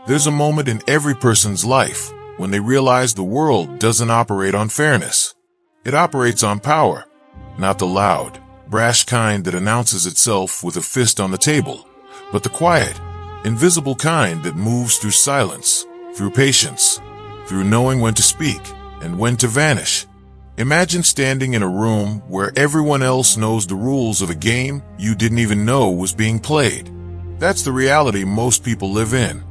There's a moment in every person's life when they realize the world doesn't operate on fairness. It operates on power, not the loud, brash kind that announces itself with a fist on the table, but the quiet, invisible kind that moves through silence, through patience, through knowing when to speak and when to vanish. Imagine standing in a room where everyone else knows the rules of a game you didn't even know was being played. That's the reality most people live in.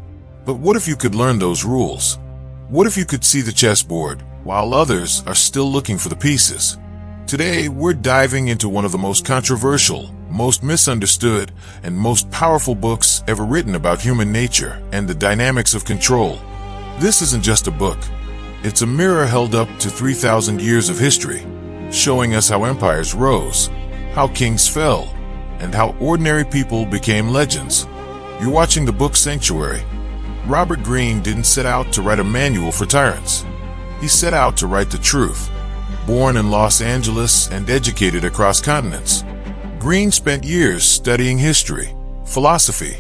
But what if you could learn those rules? What if you could see the chessboard while others are still looking for the pieces? Today, we're diving into one of the most controversial, most misunderstood, and most powerful books ever written about human nature and the dynamics of control. This isn't just a book. It's a mirror held up to 3,000 years of history, showing us how empires rose, how kings fell, and how ordinary people became legends. You're watching the book Sanctuary. Robert Greene didn't set out to write a manual for tyrants. He set out to write the truth. Born in Los Angeles and educated across continents, Greene spent years studying history, philosophy,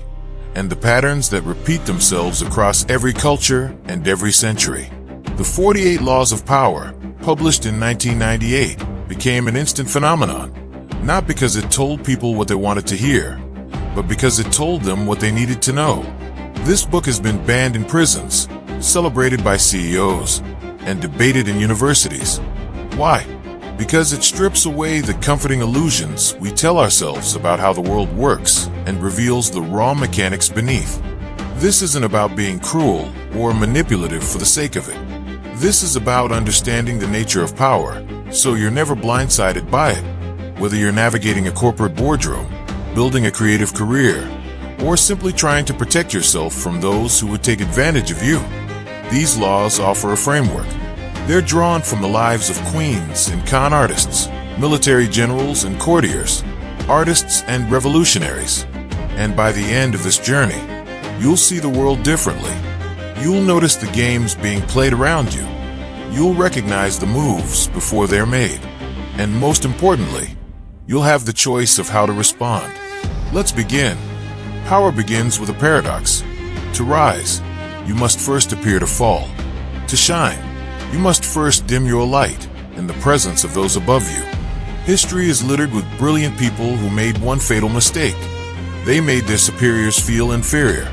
and the patterns that repeat themselves across every culture and every century. The 48 Laws of Power, published in 1998, became an instant phenomenon, not because it told people what they wanted to hear, but because it told them what they needed to know. This book has been banned in prisons, celebrated by CEOs, and debated in universities. Why? Because it strips away the comforting illusions we tell ourselves about how the world works and reveals the raw mechanics beneath. This isn't about being cruel or manipulative for the sake of it. This is about understanding the nature of power, so you're never blindsided by it. Whether you're navigating a corporate boardroom, building a creative career, or simply trying to protect yourself from those who would take advantage of you, these laws offer a framework. They're drawn from the lives of queens and con artists, military generals and courtiers, artists and revolutionaries. And by the end of this journey, you'll see the world differently. You'll notice the games being played around you. You'll recognize the moves before they're made. And most importantly, you'll have the choice of how to respond. Let's begin. Power begins with a paradox. To rise, you must first appear to fall. To shine, you must first dim your light in the presence of those above you. History is littered with brilliant people who made one fatal mistake. They made their superiors feel inferior.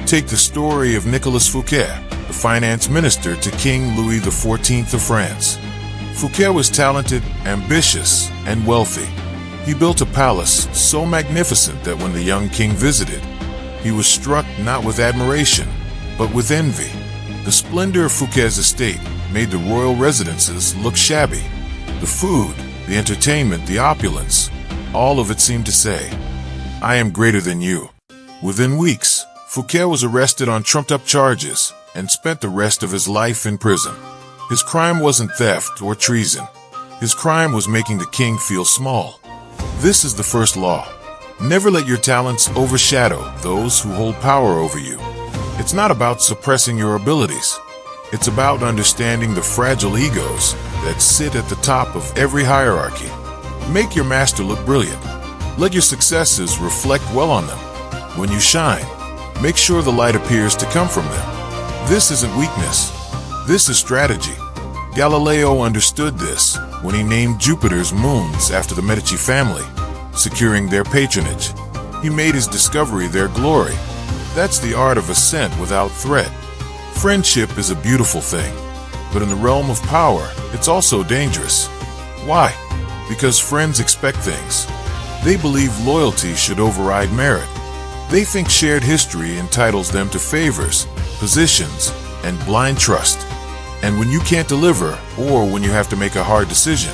Take the story of Nicolas Fouquet, the finance minister to King Louis XIV of France. Fouquet was talented, ambitious, and wealthy. He built a palace so magnificent that when the young king visited, he was struck not with admiration, but with envy. The splendor of Fouquet's estate made the royal residences look shabby. The food, the entertainment, the opulence, all of it seemed to say, "I am greater than you." Within weeks, Fouquet was arrested on trumped-up charges and spent the rest of his life in prison. His crime wasn't theft or treason. His crime was making the king feel small. This is the first law. Never let your talents overshadow those who hold power over you. It's not about suppressing your abilities. It's about understanding the fragile egos that sit at the top of every hierarchy. Make your master look brilliant. Let your successes reflect well on them. When you shine, make sure the light appears to come from them. This isn't weakness. This is strategy. Galileo understood this when he named Jupiter's moons after the Medici family, securing their patronage. He made his discovery their glory. That's the art of ascent without threat. Friendship is a beautiful thing, but in the realm of power, it's also dangerous. Why? Because friends expect things. They believe loyalty should override merit. They think shared history entitles them to favors, positions, and blind trust. And when you can't deliver, or when you have to make a hard decision,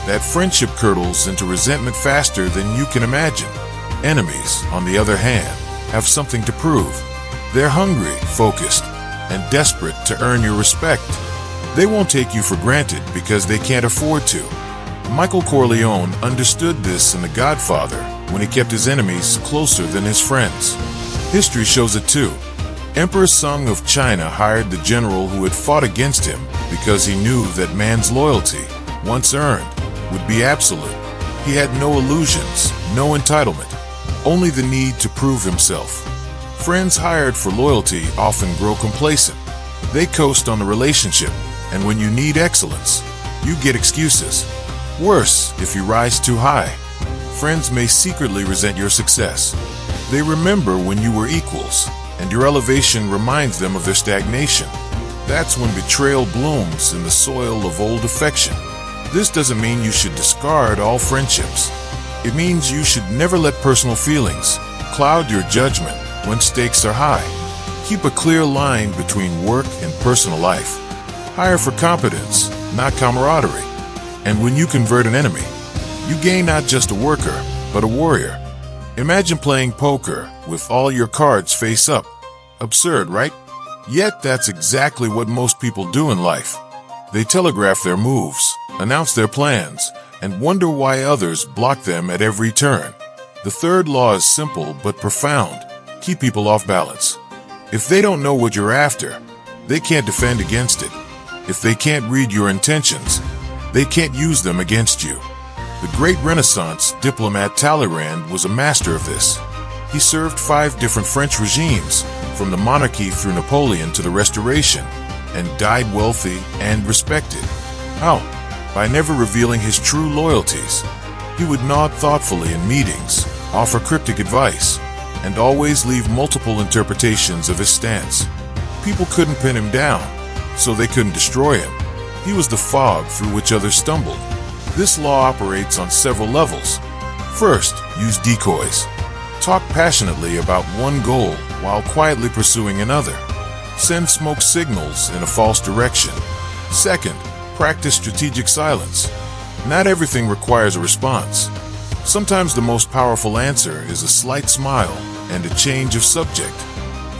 that friendship curdles into resentment faster than you can imagine. Enemies, on the other hand, have something to prove. They're hungry, focused, and desperate to earn your respect. They won't take you for granted because they can't afford to. Michael Corleone understood this in The Godfather when he kept his enemies closer than his friends. History shows it too. Emperor Sung of China hired the general who had fought against him because he knew that man's loyalty, once earned, would be absolute. He had no illusions, no entitlement, only the need to prove himself. Friends hired for loyalty often grow complacent. They coast on the relationship, and when you need excellence, you get excuses. Worse, if you rise too high, friends may secretly resent your success. They remember when you were equals, and your elevation reminds them of their stagnation. That's when betrayal blooms in the soil of old affection. This doesn't mean you should discard all friendships. It means you should never let personal feelings cloud your judgment when stakes are high. Keep a clear line between work and personal life. Hire for competence, not camaraderie. And when you convert an enemy, you gain not just a worker, but a warrior. Imagine playing poker with all your cards face up. Absurd, right? Yet that's exactly what most people do in life. They telegraph their moves, announce their plans, and wonder why others block them at every turn. The third law is simple but profound. Keep people off balance. If they don't know what you're after, they can't defend against it. If they can't read your intentions, they can't use them against you. The great Renaissance diplomat Talleyrand was a master of this. He served 5 different French regimes, from the monarchy through Napoleon to the Restoration, and died wealthy and respected. How? By never revealing his true loyalties. He would nod thoughtfully in meetings, offer cryptic advice, and always leave multiple interpretations of his stance. People couldn't pin him down, so they couldn't destroy him. He was the fog through which others stumbled. This law operates on several levels. First, use decoys. Talk passionately about one goal while quietly pursuing another. Send smoke signals in a false direction. Second, practice strategic silence. Not everything requires a response. Sometimes the most powerful answer is a slight smile and a change of subject.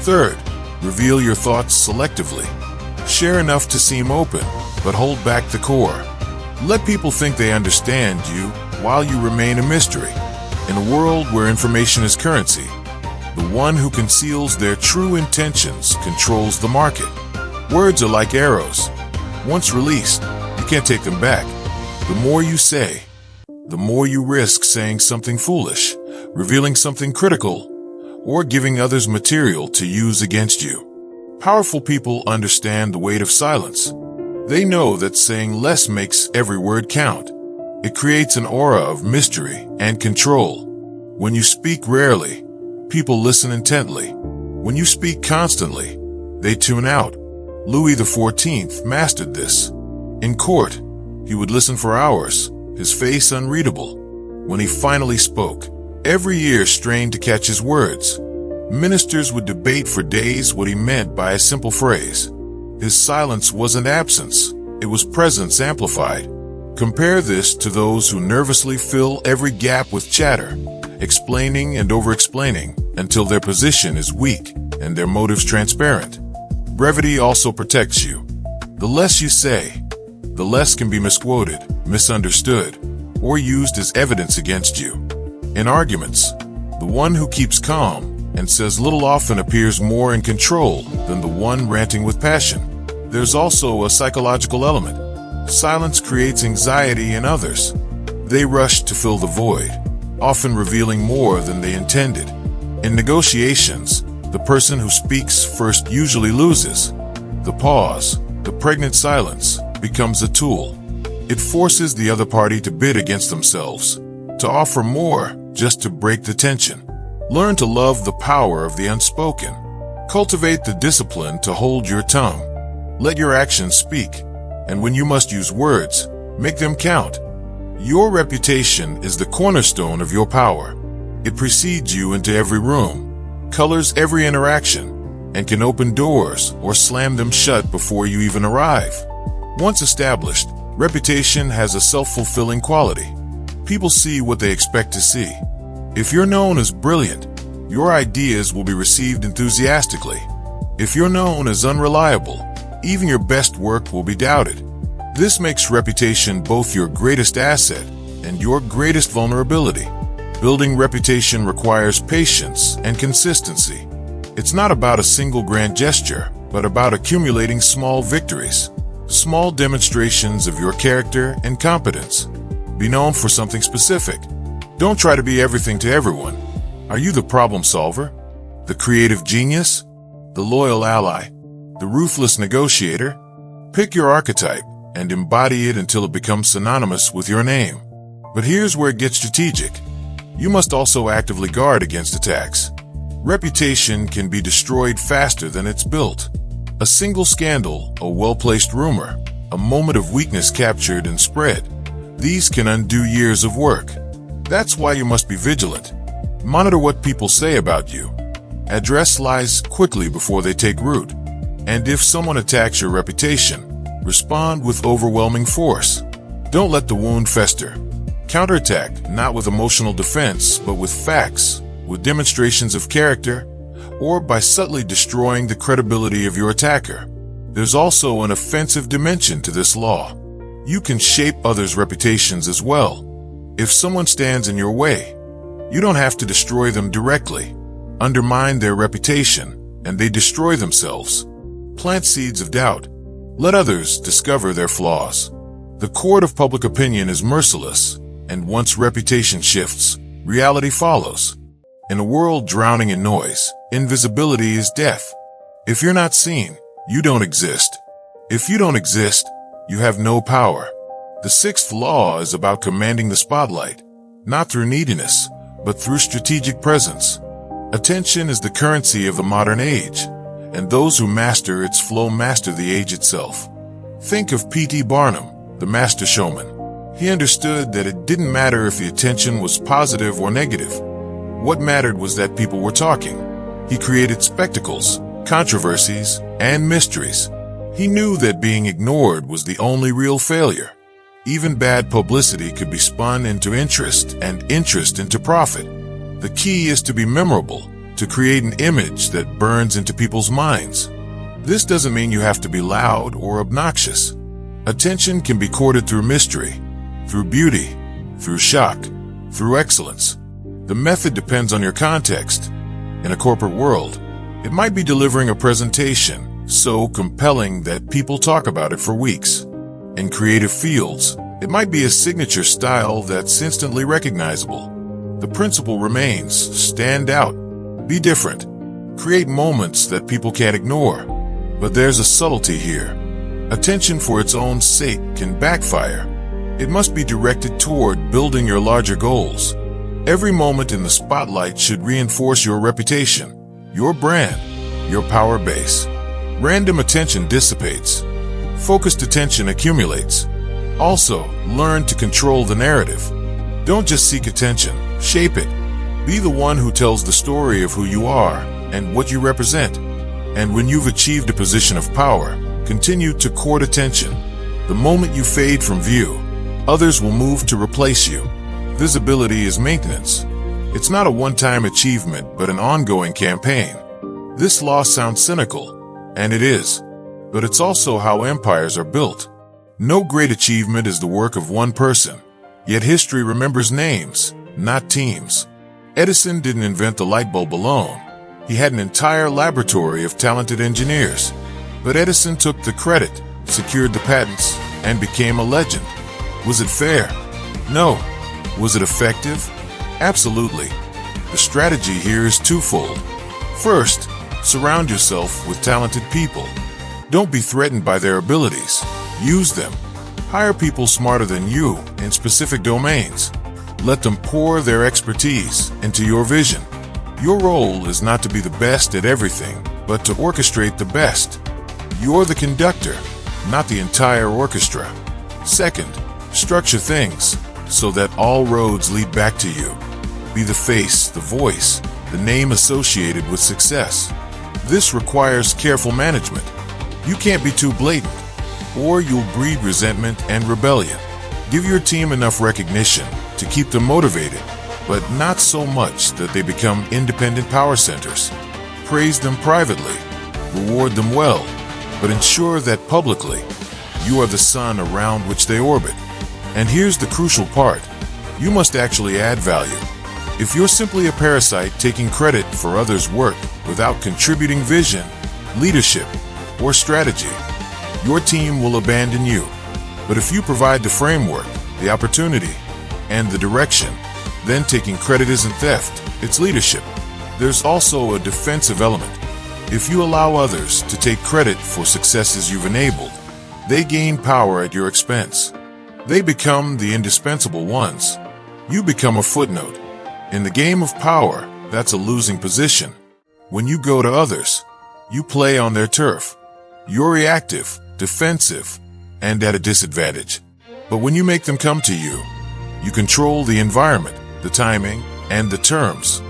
Third, reveal your thoughts selectively. Share enough to seem open, but hold back the core. Let people think they understand you while you remain a mystery. In a world where information is currency, the one who conceals their true intentions controls the market. Words are like arrows. Once released, you can't take them back. The more you say, the more you risk saying something foolish, revealing something critical, or giving others material to use against you. Powerful people understand the weight of silence. They know that saying less makes every word count. It creates an aura of mystery and control. When you speak rarely, people listen intently. When you speak constantly, they tune out. Louis XIV mastered this. In court, he would listen for hours, his face unreadable. When he finally spoke, every ear strained to catch his words. Ministers would debate for days what he meant by a simple phrase. His silence wasn't absence, it was presence amplified. Compare this to those who nervously fill every gap with chatter, explaining and over-explaining until their position is weak and their motives transparent. Brevity also protects you. The less you say, the less can be misquoted, misunderstood, or used as evidence against you. In arguments, the one who keeps calm and says little often appears more in control than the one ranting with passion. There's also a psychological element. Silence creates anxiety in others. They rush to fill the void, often revealing more than they intended. In negotiations, the person who speaks first usually loses. The pause, the pregnant silence, becomes a tool. It forces the other party to bid against themselves, to offer more just to break the tension. Learn to love the power of the unspoken. Cultivate the discipline to hold your tongue. Let your actions speak, and when you must use words, make them count. Your reputation is the cornerstone of your power. It precedes you into every room, colors every interaction, and can open doors or slam them shut before you even arrive. Once established, reputation has a self-fulfilling quality. People see what they expect to see. If you're known as brilliant, your ideas will be received enthusiastically. If you're known as unreliable, even your best work will be doubted. This makes reputation both your greatest asset and your greatest vulnerability. Building reputation requires patience and consistency. It's not about a single grand gesture, but about accumulating small victories, small demonstrations of your character and competence. Be known for something specific. Don't try to be everything to everyone. Are you the problem solver? The creative genius? The loyal ally? The ruthless negotiator? Pick your archetype and embody it until it becomes synonymous with your name. But here's where it gets strategic. You must also actively guard against attacks. Reputation can be destroyed faster than it's built. A single scandal, a well-placed rumor, a moment of weakness captured and spread. These can undo years of work. That's why you must be vigilant. Monitor what people say about you. Address lies quickly before they take root. And if someone attacks your reputation, respond with overwhelming force. Don't let the wound fester. Counterattack, not with emotional defense, but with facts, with demonstrations of character, or by subtly destroying the credibility of your attacker. There's also an offensive dimension to this law. You can shape others' reputations as well. If someone stands in your way, you don't have to destroy them directly. Undermine their reputation, and they destroy themselves. Plant seeds of doubt. Let others discover their flaws. The court of public opinion is merciless, and once reputation shifts, reality follows. In a world drowning in noise, invisibility is death. If you're not seen, you don't exist. If you don't exist, you have no power. The sixth law is about commanding the spotlight, not through neediness, but through strategic presence. Attention is the currency of the modern age, and those who master its flow master the age itself. Think of P.T. Barnum, the master showman. He understood that it didn't matter if the attention was positive or negative. What mattered was that people were talking. He created spectacles, controversies, and mysteries. He knew that being ignored was the only real failure. Even bad publicity could be spun into interest and interest into profit. The key is to be memorable, to create an image that burns into people's minds. This doesn't mean you have to be loud or obnoxious. Attention can be courted through mystery, through beauty, through shock, through excellence. The method depends on your context. In a corporate world, it might be delivering a presentation so compelling that people talk about it for weeks. In creative fields, it might be a signature style that's instantly recognizable. The principle remains: stand out, be different, create moments that people can't ignore. But there's a subtlety here. Attention for its own sake can backfire. It must be directed toward building your larger goals. Every moment in the spotlight should reinforce your reputation, your brand, your power base. Random attention dissipates. Focused attention accumulates. Also, learn to control the narrative. Don't just seek attention, shape it. Be the one who tells the story of who you are and what you represent. And when you've achieved a position of power, continue to court attention. The moment you fade from view, others will move to replace you. Visibility is maintenance. It's not a one-time achievement, but an ongoing campaign. This law sounds cynical, and it is. But it's also how empires are built. No great achievement is the work of one person. Yet history remembers names, not teams. Edison didn't invent the light bulb alone. He had an entire laboratory of talented engineers. But Edison took the credit, secured the patents, and became a legend. Was it fair? No. Was it effective? Absolutely. The strategy here is twofold. First, surround yourself with talented people. Don't be threatened by their abilities. Use them. Hire people smarter than you in specific domains. Let them pour their expertise into your vision. Your role is not to be the best at everything, but to orchestrate the best. You're the conductor, not the entire orchestra. Second, structure things so that all roads lead back to you. Be the face, the voice, the name associated with success. This requires careful management. You can't be too blatant, or you'll breed resentment and rebellion. Give your team enough recognition to keep them motivated, but not so much that they become independent power centers. Praise them privately, reward them well, but ensure that publicly you are the sun around which they orbit. And here's the crucial part. You must actually add value. If you're simply a parasite taking credit for others' work without contributing vision, leadership, or strategy, your team will abandon you. But if you provide the framework, the opportunity, and the direction, then taking credit isn't theft, it's leadership. There's also a defensive element. If you allow others to take credit for successes you've enabled, they gain power at your expense. They become the indispensable ones. You become a footnote. In the game of power, that's a losing position. When you go to others, you play on their turf. You're reactive, defensive, and at a disadvantage. But when you make them come to you, you control the environment, the timing, and the terms.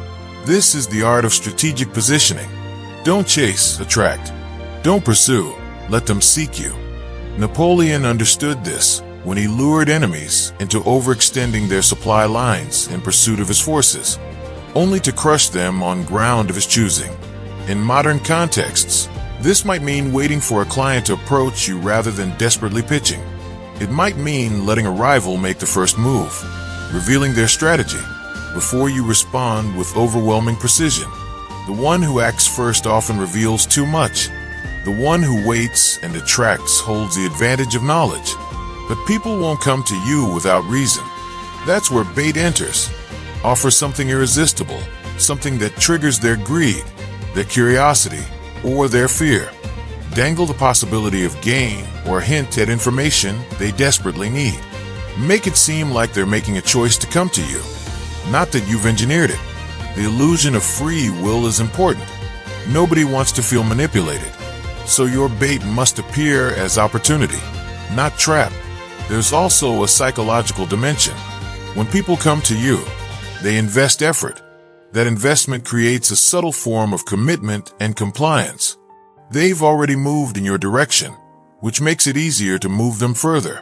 This is the art of strategic positioning. Don't chase, attract. Don't pursue, let them seek you. Napoleon understood this when he lured enemies into overextending their supply lines in pursuit of his forces, only to crush them on ground of his choosing. In modern contexts, this might mean waiting for a client to approach you rather than desperately pitching. It might mean letting a rival make the first move, revealing their strategy, before you respond with overwhelming precision. The one who acts first often reveals too much. The one who waits and attracts holds the advantage of knowledge. But people won't come to you without reason. That's where bait enters. Offer something irresistible, something that triggers their greed, their curiosity, or their fear. Dangle the possibility of gain or hint at information they desperately need. Make it seem like they're making a choice to come to you, not that you've engineered it. The illusion of free will is important. Nobody wants to feel manipulated, so your bait must appear as opportunity, not trap. There's also a psychological dimension. When people come to you, they invest effort. That investment creates a subtle form of commitment and compliance. They've already moved in your direction, which makes it easier to move them further.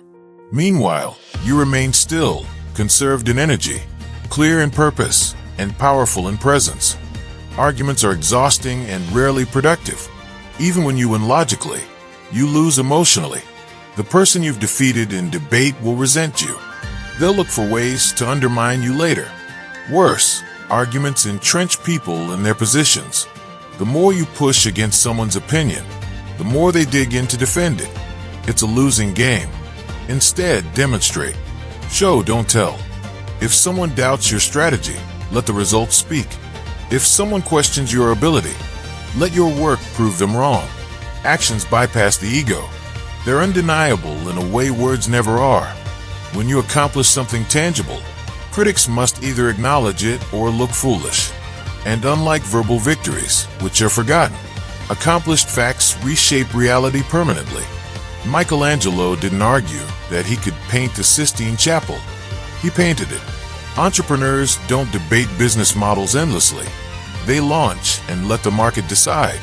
Meanwhile, you remain still, conserved in energy, clear in purpose, and powerful in presence. Arguments are exhausting and rarely productive. Even when you win logically, you lose emotionally. The person you've defeated in debate will resent you. They'll look for ways to undermine you later. Worse, arguments entrench people in their positions. The more you push against someone's opinion, the more they dig in to defend it. It's a losing game. Instead, demonstrate. Show, don't tell. If someone doubts your strategy, let the results speak. If someone questions your ability, let your work prove them wrong. Actions bypass the ego. They're undeniable in a way words never are. When you accomplish something tangible, critics must either acknowledge it or look foolish. And unlike verbal victories, which are forgotten, accomplished facts reshape reality permanently. Michelangelo didn't argue that he could paint the Sistine Chapel. He painted it. Entrepreneurs don't debate business models endlessly. They launch and let the market decide.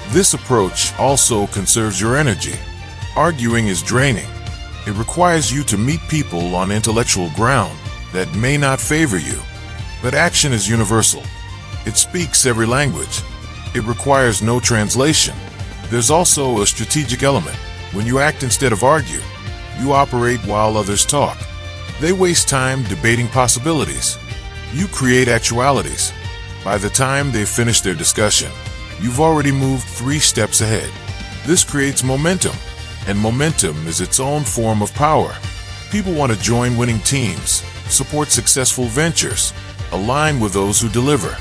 This approach also conserves your energy. Arguing is draining. It requires you to meet people on intellectual ground that may not favor you. But action is universal. It speaks every language. It requires no translation. There's also a strategic element. When you act instead of argue, you operate while others talk. They waste time debating possibilities. You create actualities. By the time they've finished their discussion, you've already moved 3 steps ahead. This creates momentum, and momentum is its own form of power. People want to join winning teams, support successful ventures, align with those who deliver.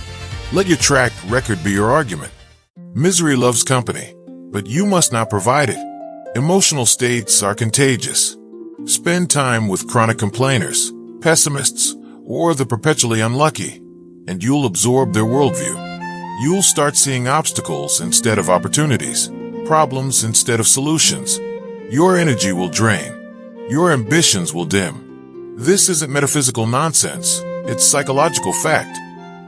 Let your track record be your argument. Misery loves company, but you must not provide it. Emotional states are contagious. Spend time with chronic complainers, pessimists, or the perpetually unlucky, and you'll absorb their worldview. You'll start seeing obstacles instead of opportunities, problems instead of solutions. Your energy will drain. Your ambitions will dim. This isn't metaphysical nonsense. It's psychological fact.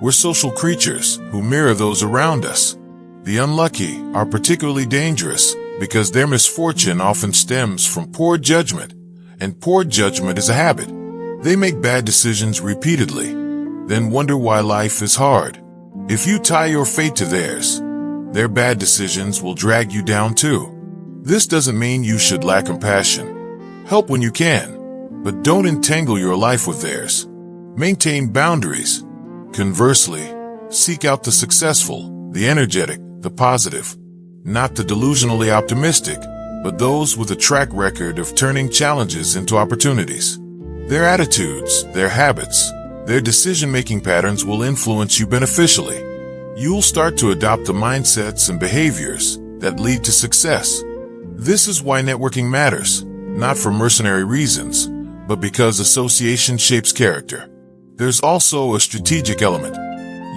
We're social creatures who mirror those around us. The unlucky are particularly dangerous because their misfortune often stems from poor judgment, and poor judgment is a habit. They make bad decisions repeatedly, then wonder why life is hard. If you tie your fate to theirs, their bad decisions will drag you down too. This doesn't mean you should lack compassion. Help when you can, but don't entangle your life with theirs. Maintain boundaries. Conversely, seek out the successful, the energetic, the positive, not the delusionally optimistic, but those with a track record of turning challenges into opportunities. Their attitudes, their habits, their decision-making patterns will influence you beneficially. you'll start to adopt the mindsets and behaviors that lead to success. This is why networking matters, not for mercenary reasons, but because association shapes character. There's also a strategic element.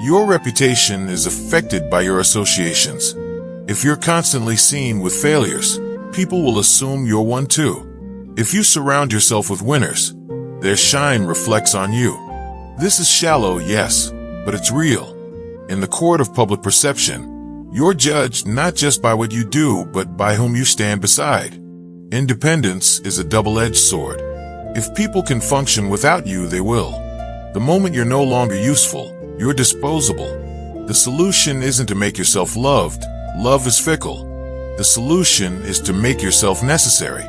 Your reputation is affected by your associations. If you're constantly seen with failures, people will assume you're one too. If you surround yourself with winners, their shine reflects on you. This is shallow, yes, but it's real. In the court of public perception, you're judged not just by what you do, but by whom you stand beside. Independence is a double-edged sword. If people can function without you, they will. The moment you're no longer useful, you're disposable. The solution isn't to make yourself loved. Love is fickle. The solution is to make yourself necessary.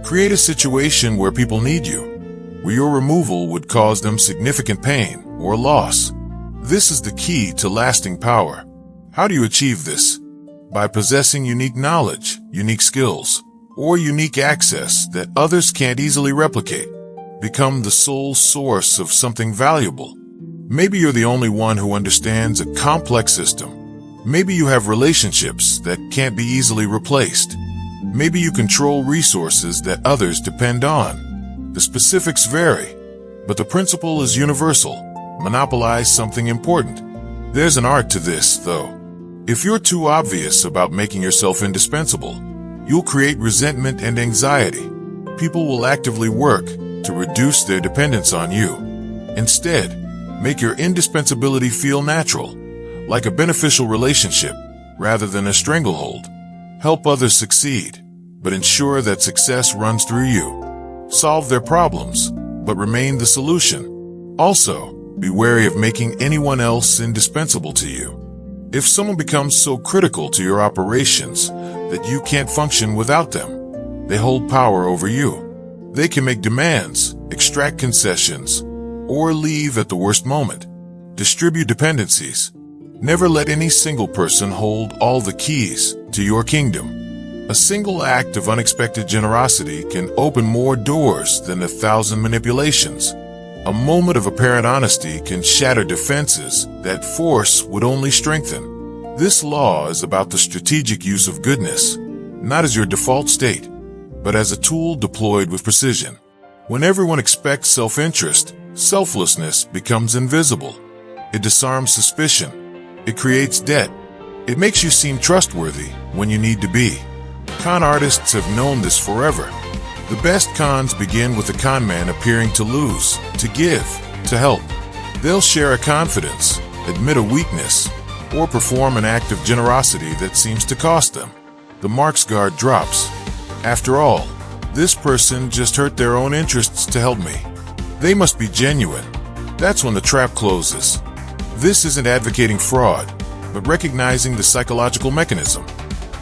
Create a situation where people need you, where your removal would cause them significant pain or loss. This is the key to lasting power. How do you achieve this? By possessing unique knowledge, unique skills, or unique access that others can't easily replicate. Become the sole source of something valuable. Maybe you're the only one who understands a complex system. Maybe you have relationships that can't be easily replaced. Maybe you control resources that others depend on. The specifics vary, but the principle is universal. Monopolize something important. There's an art to this, though. If you're too obvious about making yourself indispensable, you'll create resentment and anxiety. People will actively work to reduce their dependence on you. Instead, make your indispensability feel natural, like a beneficial relationship rather than a stranglehold. Help others succeed, but ensure that success runs through you. Solve their problems, but remain the solution. Also, be wary of making anyone else indispensable to you. If someone becomes so critical to your operations that you can't function without them, they hold power over you. They can make demands, extract concessions, or leave at the worst moment. Distribute dependencies. Never let any single person hold all the keys to your kingdom. A single act of unexpected generosity can open more doors than 1,000 manipulations. A moment of apparent honesty can shatter defenses that force would only strengthen. This law is about the strategic use of goodness, not as your default state, but as a tool deployed with precision. When everyone expects self-interest, selflessness becomes invisible. It disarms suspicion. It creates debt. It makes you seem trustworthy when you need to be. Con artists have known this forever. The best cons begin with the con man appearing to lose, to give, to help. They'll share a confidence, admit a weakness, or perform an act of generosity that seems to cost them. The marks guard drops. After all, this person just hurt their own interests to help me. They must be genuine. That's when the trap closes. This isn't advocating fraud, but recognizing the psychological mechanism.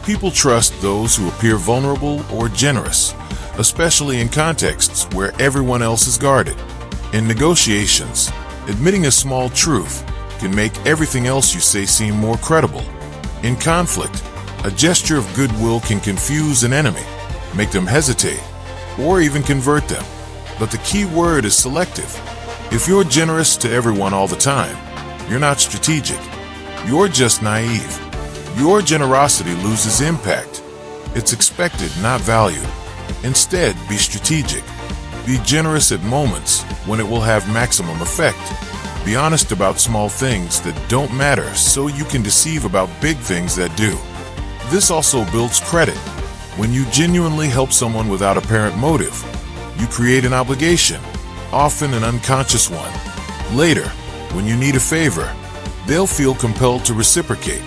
People trust those who appear vulnerable or generous, especially in contexts where everyone else is guarded. In negotiations, admitting a small truth can make everything else you say seem more credible. In conflict, a gesture of goodwill can confuse an enemy, make them hesitate, or even convert them. But the key word is selective. If you're generous to everyone all the time, you're not strategic. You're just naive. Your generosity loses impact. It's expected, not valued. Instead, be strategic. Be generous at moments when it will have maximum effect. Be honest about small things that don't matter so you can deceive about big things that do. This also builds credit. When you genuinely help someone without apparent motive, you create an obligation, often an unconscious one. Later, when you need a favor, they'll feel compelled to reciprocate.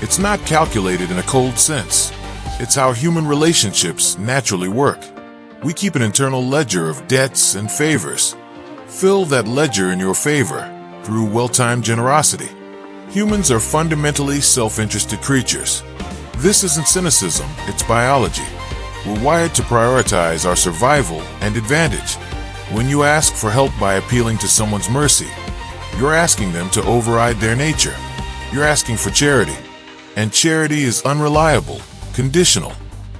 It's not calculated in a cold sense. It's how human relationships naturally work. We keep an internal ledger of debts and favors. Fill that ledger in your favor through well-timed generosity. Humans are fundamentally self-interested creatures. This isn't cynicism, it's biology. We're wired to prioritize our survival and advantage. When you ask for help by appealing to someone's mercy, you're asking them to override their nature. You're asking for charity. And charity is unreliable, conditional,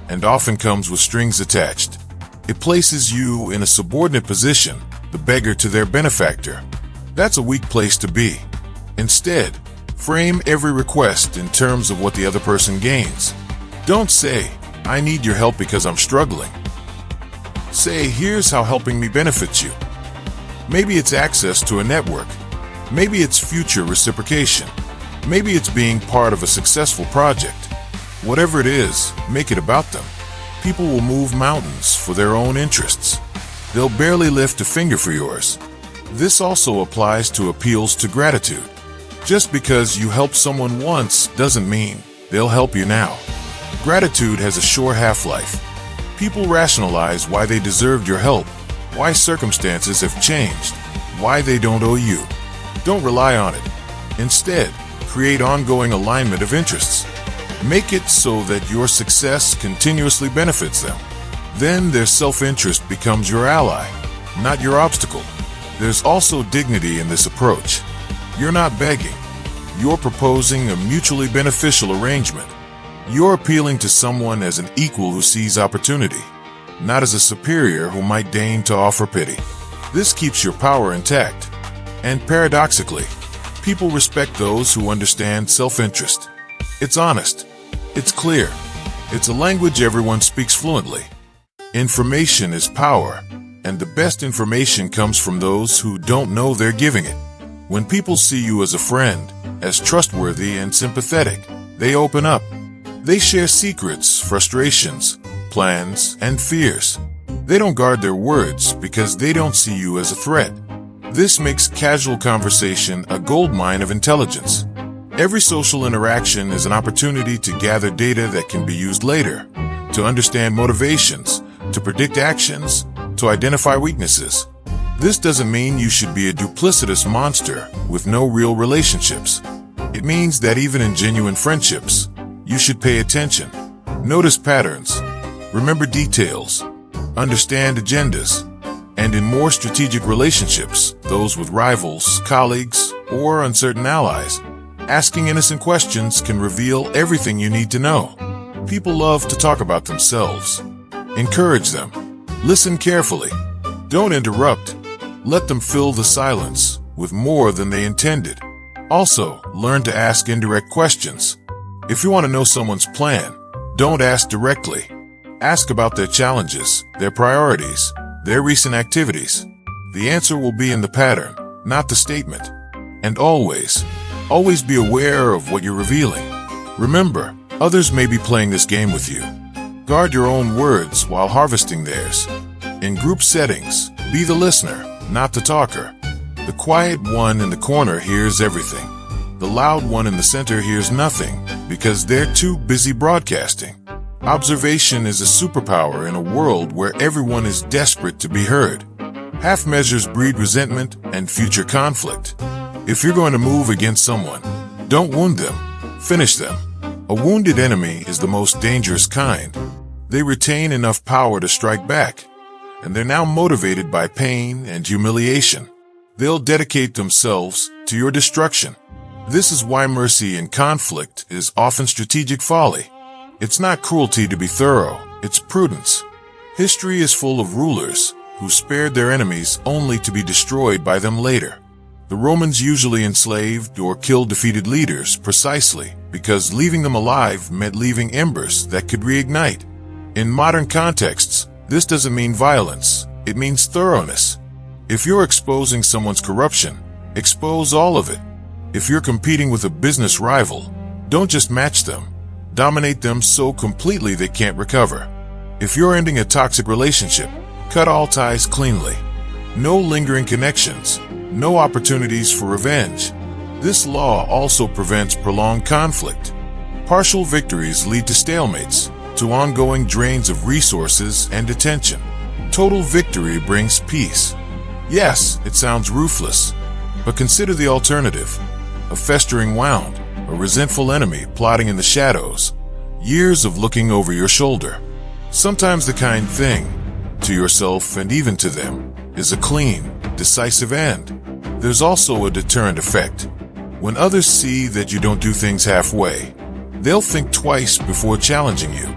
and often comes with strings attached. It places you in a subordinate position, the beggar to their benefactor. That's a weak place to be. Instead, Frame every request in terms of what the other person gains. Don't say, "I need your help because I'm struggling." Say, "Here's how helping me benefits you." Maybe it's access to a network. Maybe it's future reciprocation. Maybe it's being part of a successful project. Whatever it is, make it about them. People will move mountains for their own interests. They'll barely lift a finger for yours. This also applies to appeals to gratitude. Just because you helped someone once doesn't mean they'll help you now. Gratitude has a short half-life. People rationalize why they deserved your help, why circumstances have changed, why they don't owe you. Don't rely on it. Instead, create ongoing alignment of interests. Make it so that your success continuously benefits them. Then their self-interest becomes your ally, not your obstacle. There's also dignity in this approach. You're not begging. You're proposing a mutually beneficial arrangement. You're appealing to someone as an equal who sees opportunity, not as a superior who might deign to offer pity. This keeps your power intact. And paradoxically, people respect those who understand self-interest. It's honest. It's clear. It's a language everyone speaks fluently. Information is power, and the best information comes from those who don't know they're giving it. When people see you as a friend, as trustworthy and sympathetic, they open up. They share secrets, frustrations, plans, and fears. They don't guard their words because they don't see you as a threat. This makes casual conversation a goldmine of intelligence. Every social interaction is an opportunity to gather data that can be used later, to understand motivations, to predict actions, to identify weaknesses. This doesn't mean you should be a duplicitous monster with no real relationships. It means that even in genuine friendships, you should pay attention, notice patterns, remember details, understand agendas, and in more strategic relationships, those with rivals, colleagues, or uncertain allies, asking innocent questions can reveal everything you need to know. People love to talk about themselves. Encourage them. Listen carefully. Don't interrupt. Let them fill the silence with more than they intended. Also, learn to ask indirect questions. If you want to know someone's plan, don't ask directly. Ask about their challenges, their priorities, their recent activities. The answer will be in the pattern, not the statement. And always be aware of what you're revealing. Remember, others may be playing this game with you. Guard your own words while harvesting theirs. In group settings, be the listener, not the talker. The quiet one in the corner hears everything. The loud one in the center hears nothing because they're too busy broadcasting. Observation is a superpower in a world where everyone is desperate to be heard. Half measures breed resentment and future conflict. If you're going to move against someone, don't wound them, finish them. A wounded enemy is the most dangerous kind. They retain enough power to strike back, and they're now motivated by pain and humiliation. They'll dedicate themselves to your destruction. This is why mercy in conflict is often strategic folly. It's not cruelty to be thorough, it's prudence. History is full of rulers who spared their enemies only to be destroyed by them later. The Romans usually enslaved or killed defeated leaders precisely because leaving them alive meant leaving embers that could reignite. In modern contexts, this doesn't mean violence, it means thoroughness. If you're exposing someone's corruption, expose all of it. If you're competing with a business rival, don't just match them. Dominate them so completely they can't recover. If you're ending a toxic relationship, cut all ties cleanly. No lingering connections, no opportunities for revenge. This law also prevents prolonged conflict. Partial victories lead to stalemates, to ongoing drains of resources and attention. Total victory brings peace. Yes, it sounds ruthless, but consider the alternative. A festering wound, a resentful enemy plotting in the shadows, years of looking over your shoulder. Sometimes the kind thing, to yourself and even to them, is a clean, decisive end. There's also a deterrent effect. When others see that you don't do things halfway, they'll think twice before challenging you.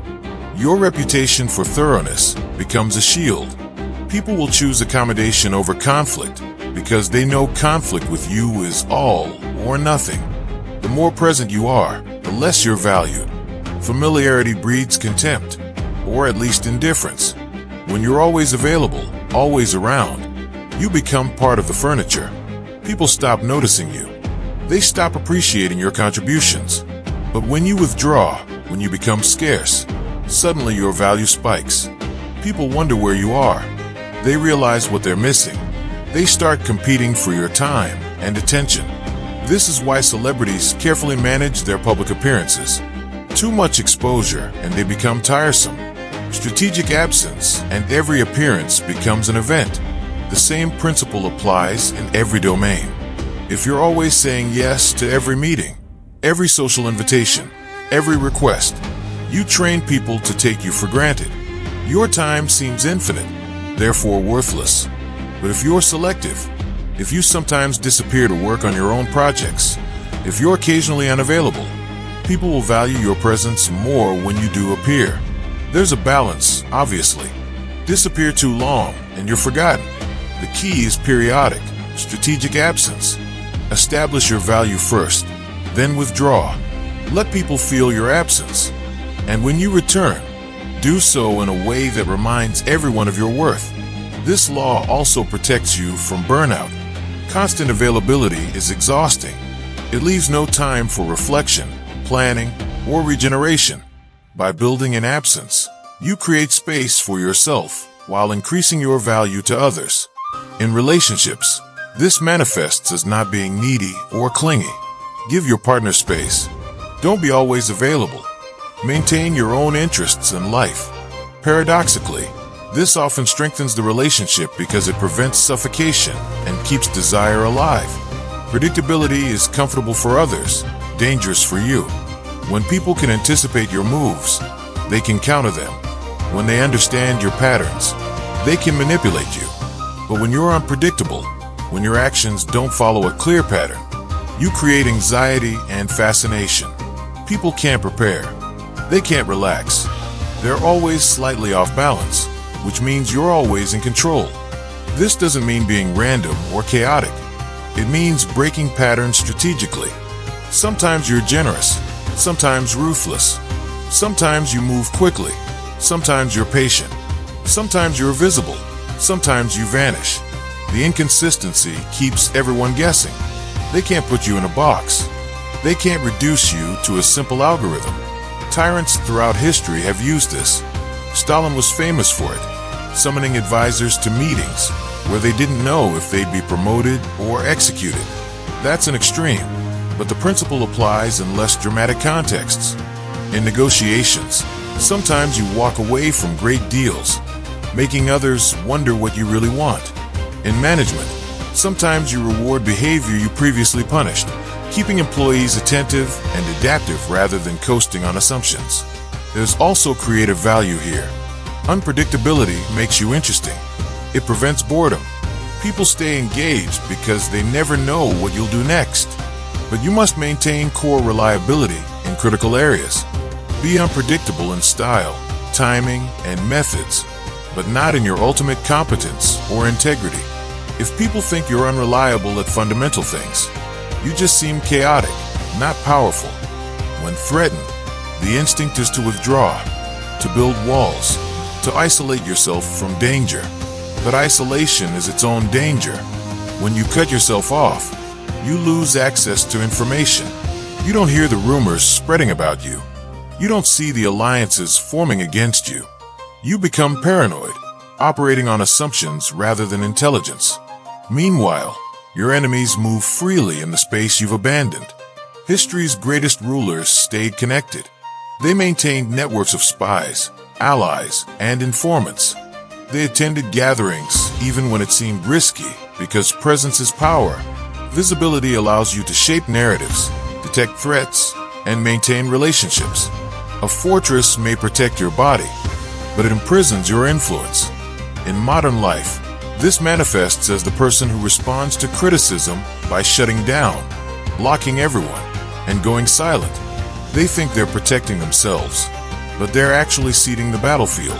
Your reputation for thoroughness becomes a shield. People will choose accommodation over conflict because they know conflict with you is all or nothing. The more present you are, the less you're valued. Familiarity breeds contempt, or at least indifference. When you're always available, always around, you become part of the furniture. People stop noticing you. They stop appreciating your contributions. But when you withdraw, when you become scarce, suddenly your value spikes. People wonder where you are. They realize what they're missing. They start competing for your time and attention. This is why celebrities carefully manage their public appearances. Too much exposure and they become tiresome. Strategic absence and every appearance becomes an event. The same principle applies in every domain. If you're always saying yes to every meeting, every social invitation, every request, you train people to take you for granted. Your time seems infinite, therefore worthless. But if you're selective, if you sometimes disappear to work on your own projects, if you're occasionally unavailable, people will value your presence more when you do appear. There's a balance, obviously. Disappear too long and you're forgotten. The key is periodic, strategic absence. Establish your value first, then withdraw. Let people feel your absence. And when you return, do so in a way that reminds everyone of your worth. This law also protects you from burnout. Constant availability is exhausting. It leaves no time for reflection, planning, or regeneration. By building in absence, you create space for yourself while increasing your value to others. In relationships, this manifests as not being needy or clingy. Give your partner space. Don't be always available. Maintain your own interests in life. Paradoxically, this often strengthens the relationship because it prevents suffocation and keeps desire alive. Predictability is comfortable for others, dangerous for you. When people can anticipate your moves, they can counter them. When they understand your patterns, they can manipulate you. But when you're unpredictable, when your actions don't follow a clear pattern, you create anxiety and fascination. People can't prepare. They can't relax. They're always slightly off balance, which means you're always in control. This doesn't mean being random or chaotic. It means breaking patterns strategically. Sometimes you're generous, sometimes ruthless. Sometimes you move quickly, sometimes you're patient. Sometimes you're visible, sometimes you vanish. The inconsistency keeps everyone guessing. They can't put you in a box. They can't reduce you to a simple algorithm. Tyrants throughout history have used this. Stalin was famous for it, summoning advisors to meetings where they didn't know if they'd be promoted or executed. That's an extreme, but the principle applies in less dramatic contexts. In negotiations, sometimes you walk away from great deals, making others wonder what you really want. In management, sometimes you reward behavior you previously punished, keeping employees attentive and adaptive rather than coasting on assumptions. There's also creative value here. Unpredictability makes you interesting. It prevents boredom. People stay engaged because they never know what you'll do next. But you must maintain core reliability in critical areas. Be unpredictable in style, timing, and methods, but not in your ultimate competence or integrity. If people think you're unreliable at fundamental things, you just seem chaotic, not powerful. When threatened, the instinct is to withdraw, to build walls, to isolate yourself from danger. But isolation is its own danger. When you cut yourself off, you lose access to information. You don't hear the rumors spreading about you. You don't see the alliances forming against you. You become paranoid, operating on assumptions rather than intelligence. Meanwhile, your enemies move freely in the space you've abandoned. History's greatest rulers stayed connected. They maintained networks of spies, allies, and informants. They attended gatherings even when it seemed risky, because presence is power. Visibility allows you to shape narratives, detect threats, and maintain relationships. A fortress may protect your body, but it imprisons your influence. In modern life, this manifests as the person who responds to criticism by shutting down, blocking everyone, and going silent. They think they're protecting themselves, but they're actually ceding the battlefield.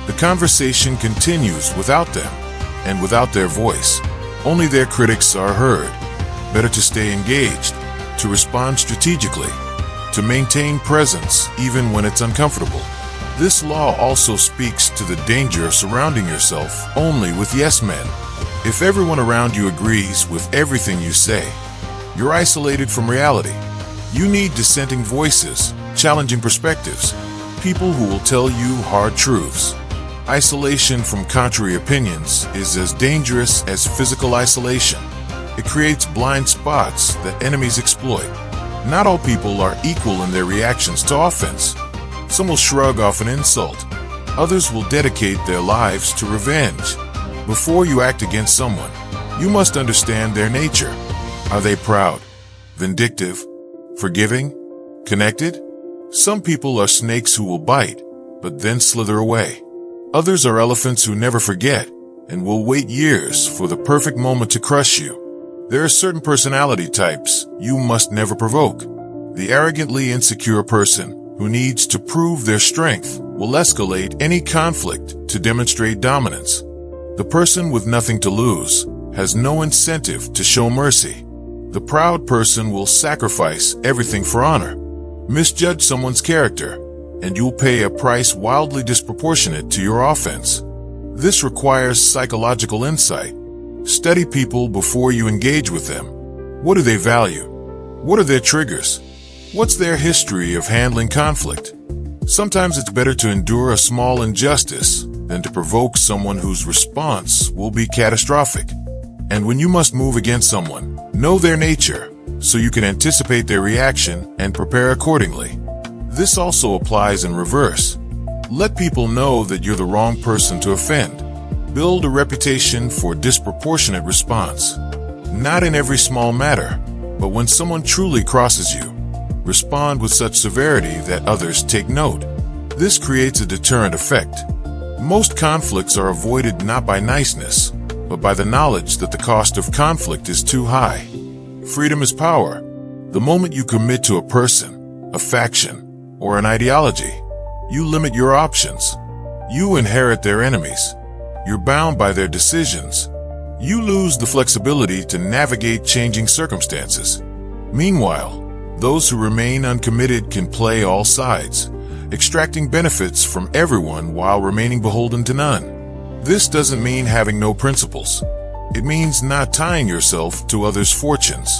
The conversation continues without them, and without their voice. Only their critics are heard. Better to stay engaged, to respond strategically, to maintain presence even when it's uncomfortable. This law also speaks to the danger of surrounding yourself only with yes men. If everyone around you agrees with everything you say, you're isolated from reality. You need dissenting voices, challenging perspectives, people who will tell you hard truths. Isolation from contrary opinions is as dangerous as physical isolation. It creates blind spots that enemies exploit. Not all people are equal in their reactions to offense. Some will shrug off an insult. Others will dedicate their lives to revenge. Before you act against someone, you must understand their nature. Are they proud, vindictive, forgiving, connected? Some people are snakes who will bite, but then slither away. Others are elephants who never forget and will wait years for the perfect moment to crush you. There are certain personality types you must never provoke. The arrogantly insecure person who needs to prove their strength will escalate any conflict to demonstrate dominance. The person with nothing to lose has no incentive to show mercy. The proud person will sacrifice everything for honor. Misjudge someone's character, and you'll pay a price wildly disproportionate to your offense. This requires psychological insight. Study people before you engage with them. What do they value? What are their triggers? What's their history of handling conflict? Sometimes it's better to endure a small injustice than to provoke someone whose response will be catastrophic. And when you must move against someone, know their nature so you can anticipate their reaction and prepare accordingly. This also applies in reverse. Let people know that you're the wrong person to offend. Build a reputation for disproportionate response. Not in every small matter, but when someone truly crosses you, respond with such severity that others take note. This creates a deterrent effect. Most conflicts are avoided not by niceness, but by the knowledge that the cost of conflict is too high. Freedom is power. The moment you commit to a person, a faction, or an ideology, you limit your options. You inherit their enemies. You're bound by their decisions. You lose the flexibility to navigate changing circumstances. Meanwhile, those who remain uncommitted can play all sides, extracting benefits from everyone while remaining beholden to none. This doesn't mean having no principles. It means not tying yourself to others' fortunes.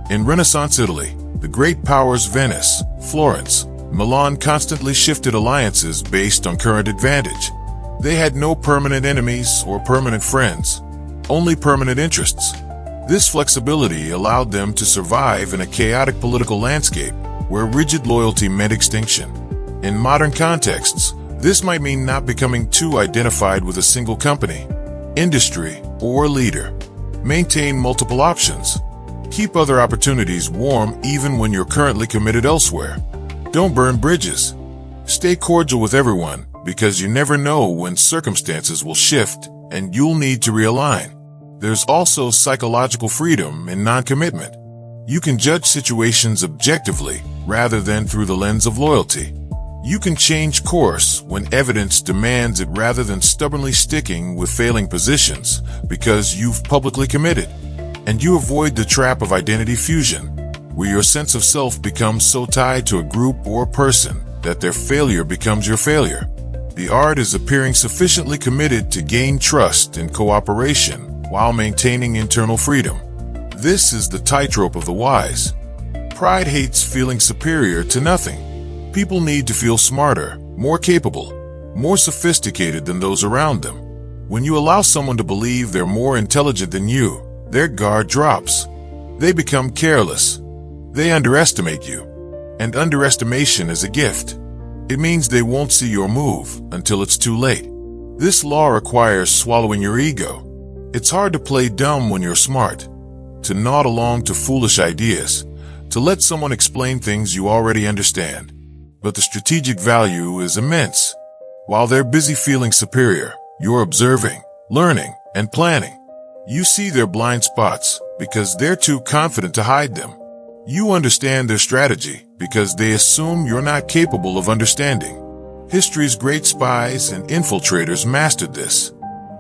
In Renaissance Italy, the great powers Venice, Florence, Milan constantly shifted alliances based on current advantage. They had no permanent enemies or permanent friends, only permanent interests. This flexibility allowed them to survive in a chaotic political landscape where rigid loyalty meant extinction. In modern contexts, this might mean not becoming too identified with a single company, industry, or leader. Maintain multiple options. Keep other opportunities warm even when you're currently committed elsewhere. Don't burn bridges. Stay cordial with everyone, because you never know when circumstances will shift and you'll need to realign. There's also psychological freedom in non-commitment. You can judge situations objectively rather than through the lens of loyalty. You can change course when evidence demands it rather than stubbornly sticking with failing positions because you've publicly committed. And you avoid the trap of identity fusion, where your sense of self becomes so tied to a group or person that their failure becomes your failure. The art is appearing sufficiently committed to gain trust and cooperation while maintaining internal freedom. This is the tightrope of the wise. Pride hates feeling superior to nothing. People need to feel smarter, more capable, more sophisticated than those around them. When you allow someone to believe they're more intelligent than you, their guard drops. They become careless. They underestimate you. And underestimation is a gift. It means they won't see your move until it's too late. This law requires swallowing your ego. It's hard to play dumb when you're smart, to nod along to foolish ideas, to let someone explain things you already understand. But the strategic value is immense. While they're busy feeling superior, you're observing, learning, and planning. You see their blind spots because they're too confident to hide them. You understand their strategy because they assume you're not capable of understanding. History's great spies and infiltrators mastered this.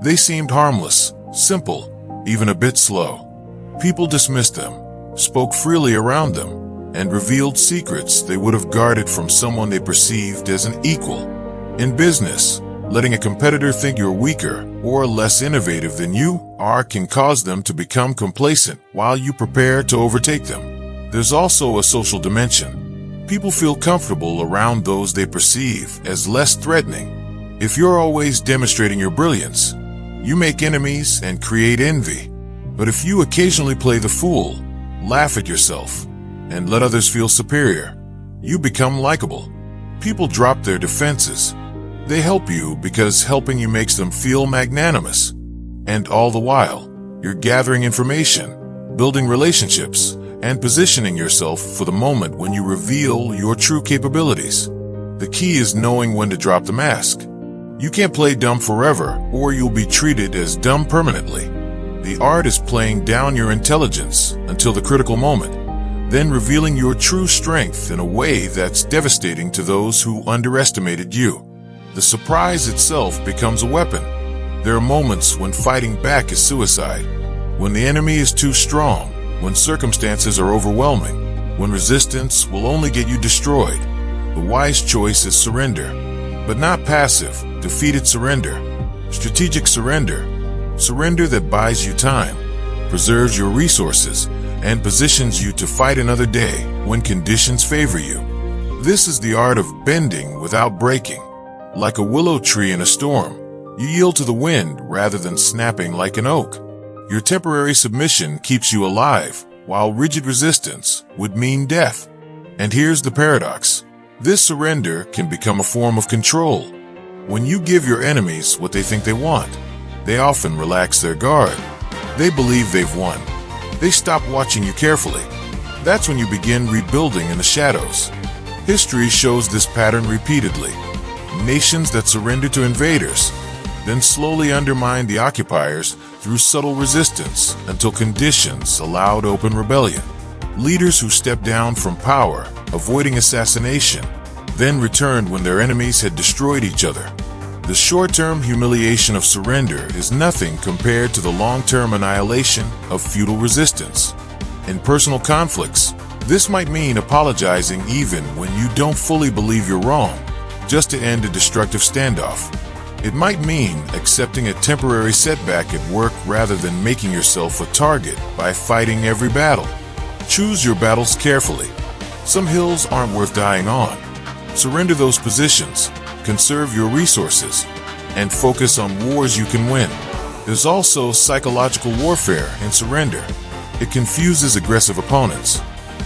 They seemed harmless, simple, even a bit slow. People dismissed them, spoke freely around them, and revealed secrets they would have guarded from someone they perceived as an equal. In business, letting a competitor think you're weaker or less innovative than you are can cause them to become complacent while you prepare to overtake them. There's also a social dimension. People feel comfortable around those they perceive as less threatening. If you're always demonstrating your brilliance, you make enemies and create envy. But if you occasionally play the fool, laugh at yourself, and let others feel superior, you become likable. People drop their defenses. They help you because helping you makes them feel magnanimous. And all the while, you're gathering information, building relationships, and positioning yourself for the moment when you reveal your true capabilities. The key is knowing when to drop the mask. You can't play dumb forever, or you'll be treated as dumb permanently. The art is playing down your intelligence until the critical moment, then revealing your true strength in a way that's devastating to those who underestimated you. The surprise itself becomes a weapon. There are moments when fighting back is suicide, when the enemy is too strong, when circumstances are overwhelming, when resistance will only get you destroyed. The wise choice is surrender, but not passive, defeated surrender. Strategic surrender. Surrender that buys you time, preserves your resources, and positions you to fight another day when conditions favor you. This is the art of bending without breaking. Like a willow tree in a storm, you yield to the wind rather than snapping like an oak. Your temporary submission keeps you alive, while rigid resistance would mean death. And here's the paradox. This surrender can become a form of control. When you give your enemies what they think they want, they often relax their guard. They believe they've won. They stop watching you carefully. That's when you begin rebuilding in the shadows. History shows this pattern repeatedly. Nations that surrender to invaders, then slowly undermine the occupiers through subtle resistance until conditions allowed open rebellion. Leaders who stepped down from power, avoiding assassination, then returned when their enemies had destroyed each other. The short-term humiliation of surrender is nothing compared to the long-term annihilation of futile resistance. In personal conflicts, this might mean apologizing even when you don't fully believe you're wrong, just to end a destructive standoff. It might mean accepting a temporary setback at work rather than making yourself a target by fighting every battle. Choose your battles carefully. Some hills aren't worth dying on. Surrender those positions, conserve your resources, and focus on wars you can win. There's also psychological warfare in surrender. It confuses aggressive opponents.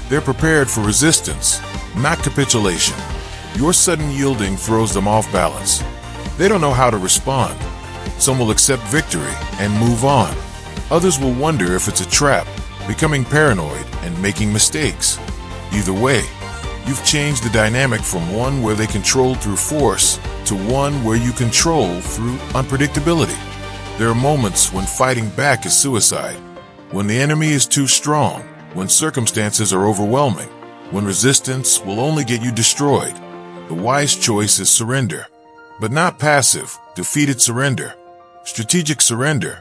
They're prepared for resistance, not capitulation. Your sudden yielding throws them off balance. They don't know how to respond. Some will accept victory and move on. Others will wonder if it's a trap, becoming paranoid and making mistakes. Either way, you've changed the dynamic from one where they controlled through force to one where you control through unpredictability. There are moments when fighting back is suicide, when the enemy is too strong, when circumstances are overwhelming, when resistance will only get you destroyed. The wise choice is surrender, but not passive, defeated surrender. Strategic surrender.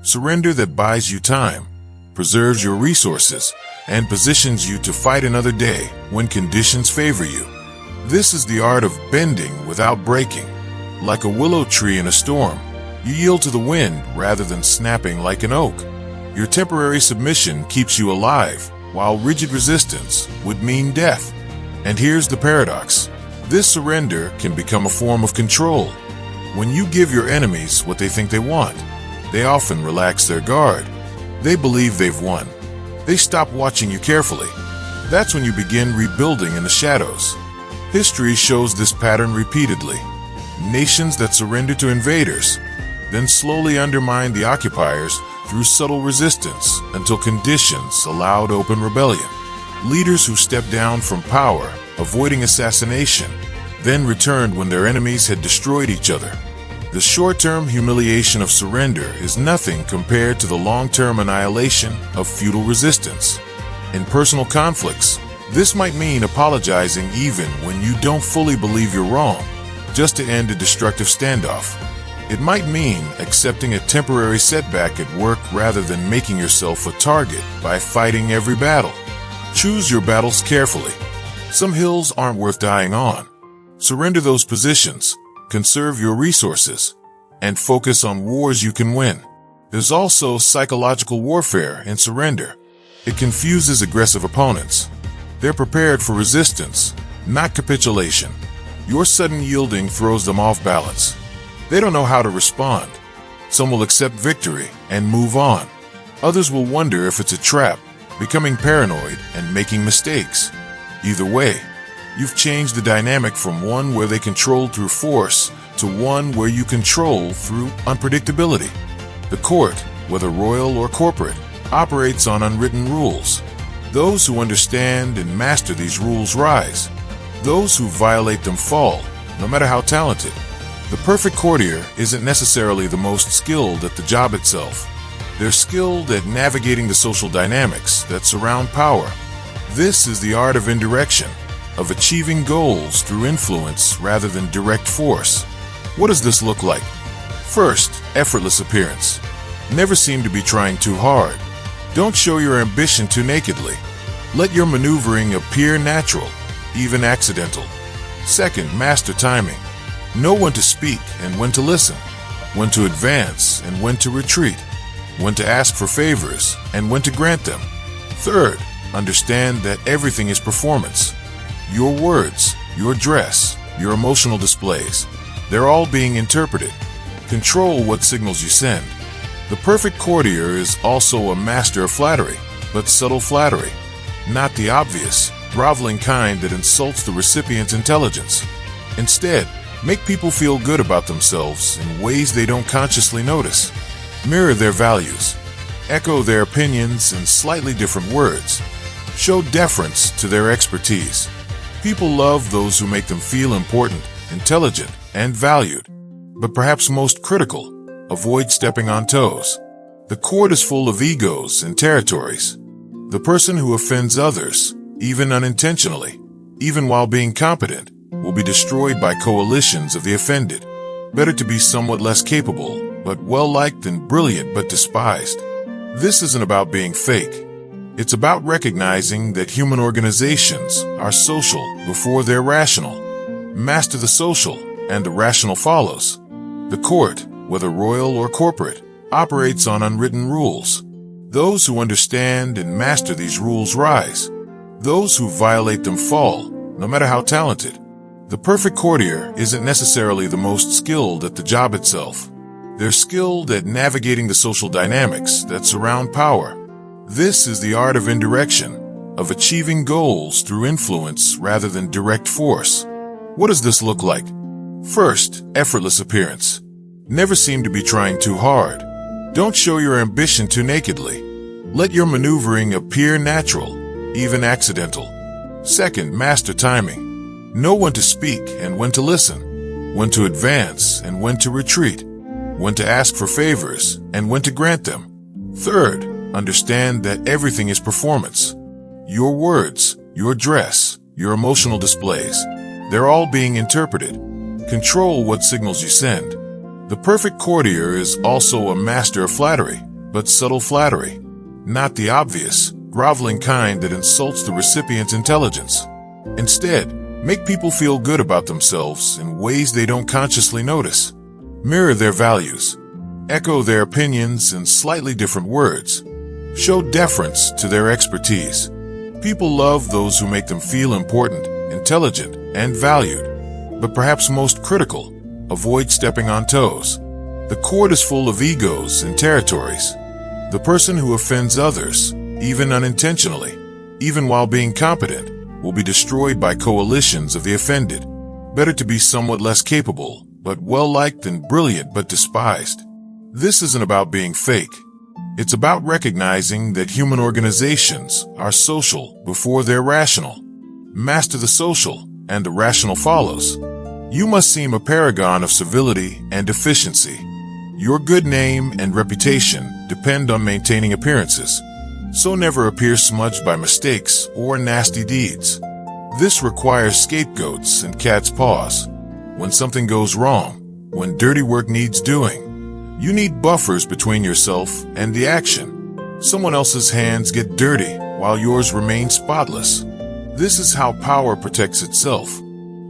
Surrender that buys you time, preserves your resources, and positions you to fight another day when conditions favor you. This is the art of bending without breaking. Like a willow tree in a storm, you yield to the wind rather than snapping like an oak. Your temporary submission keeps you alive, while rigid resistance would mean death. And here's the paradox. This surrender can become a form of control. When you give your enemies what they think they want, they often relax their guard. They believe they've won. They stop watching you carefully. That's when you begin rebuilding in the shadows. History shows this pattern repeatedly. Nations that surrender to invaders, then slowly undermine the occupiers through subtle resistance until conditions allowed open rebellion. Leaders who stepped down from power, avoiding assassination, then returned when their enemies had destroyed each other. The short-term humiliation of surrender is nothing compared to the long-term annihilation of futile resistance. In personal conflicts, this might mean apologizing even when you don't fully believe you're wrong, just to end a destructive standoff. It might mean accepting a temporary setback at work rather than making yourself a target by fighting every battle. Choose your battles carefully. Some hills aren't worth dying on. Surrender those positions, conserve your resources, and focus on wars you can win. There's also psychological warfare in surrender. It confuses aggressive opponents. They're prepared for resistance, not capitulation. Your sudden yielding throws them off balance. They don't know how to respond. Some will accept victory and move on. Others will wonder if it's a trap, becoming paranoid and making mistakes. Either way, you've changed the dynamic from one where they control through force to one where you control through unpredictability. The court, whether royal or corporate, operates on unwritten rules. Those who understand and master these rules rise. Those who violate them fall, no matter how talented. The perfect courtier isn't necessarily the most skilled at the job itself. They're skilled at navigating the social dynamics that surround power. This is the art of indirection, of achieving goals through influence rather than direct force. What does this look like? First, effortless appearance. Never seem to be trying too hard. Don't show your ambition too nakedly. Let your maneuvering appear natural, even accidental. Second, master timing. Know when to speak and when to listen, when to advance and when to retreat, when to ask for favors and when to grant them. Third, understand that everything is performance. Your words, your dress, your emotional displays, they're all being interpreted. Control what signals you send. The perfect courtier is also a master of flattery, but subtle flattery, not the obvious, groveling kind that insults the recipient's intelligence. Instead, make people feel good about themselves in ways they don't consciously notice. Mirror their values. Echo their opinions in slightly different words. Show deference to their expertise. People love those who make them feel important, intelligent, and valued. But perhaps most critical, avoid stepping on toes. The court is full of egos and territories. The person who offends others, even unintentionally, even while being competent, will be destroyed by coalitions of the offended. Better to be somewhat less capable, but well-liked and brilliant but despised. This isn't about being fake. It's about recognizing that human organizations are social before they're rational. Master the social, and the rational follows. The court, whether royal or corporate, operates on unwritten rules. Those who understand and master these rules rise. Those who violate them fall, no matter how talented. The perfect courtier isn't necessarily the most skilled at the job itself. They're skilled at navigating the social dynamics that surround power. This is the art of indirection, of achieving goals through influence rather than direct force. What does this look like? First, effortless appearance. Never seem to be trying too hard. Don't show your ambition too nakedly. Let your maneuvering appear natural, even accidental. Second, master timing. Know when to speak and when to listen, when to advance and when to retreat, when to ask for favors and when to grant them. Third, understand that everything is performance. Your words, your dress, your emotional displays, they're all being interpreted. Control what signals you send. The perfect courtier is also a master of flattery, but subtle flattery, not the obvious, groveling kind that insults the recipient's intelligence. Instead, make people feel good about themselves in ways they don't consciously notice. Mirror their values. Echo their opinions in slightly different words. Show deference to their expertise. People love those who make them feel important, intelligent, and valued. But perhaps most critical, avoid stepping on toes. The court is full of egos and territories. The person who offends others, even unintentionally, even while being competent, will be destroyed by coalitions of the offended. Better to be somewhat less capable, but well-liked and brilliant but despised. This isn't about being fake. It's about recognizing that human organizations are social before they're rational. Master the social, and the rational follows. You must seem a paragon of civility and efficiency. Your good name and reputation depend on maintaining appearances. So never appear smudged by mistakes or nasty deeds. This requires scapegoats and cat's paws. When something goes wrong, when dirty work needs doing, you need buffers between yourself and the action. Someone else's hands get dirty while yours remains spotless. This is how power protects itself.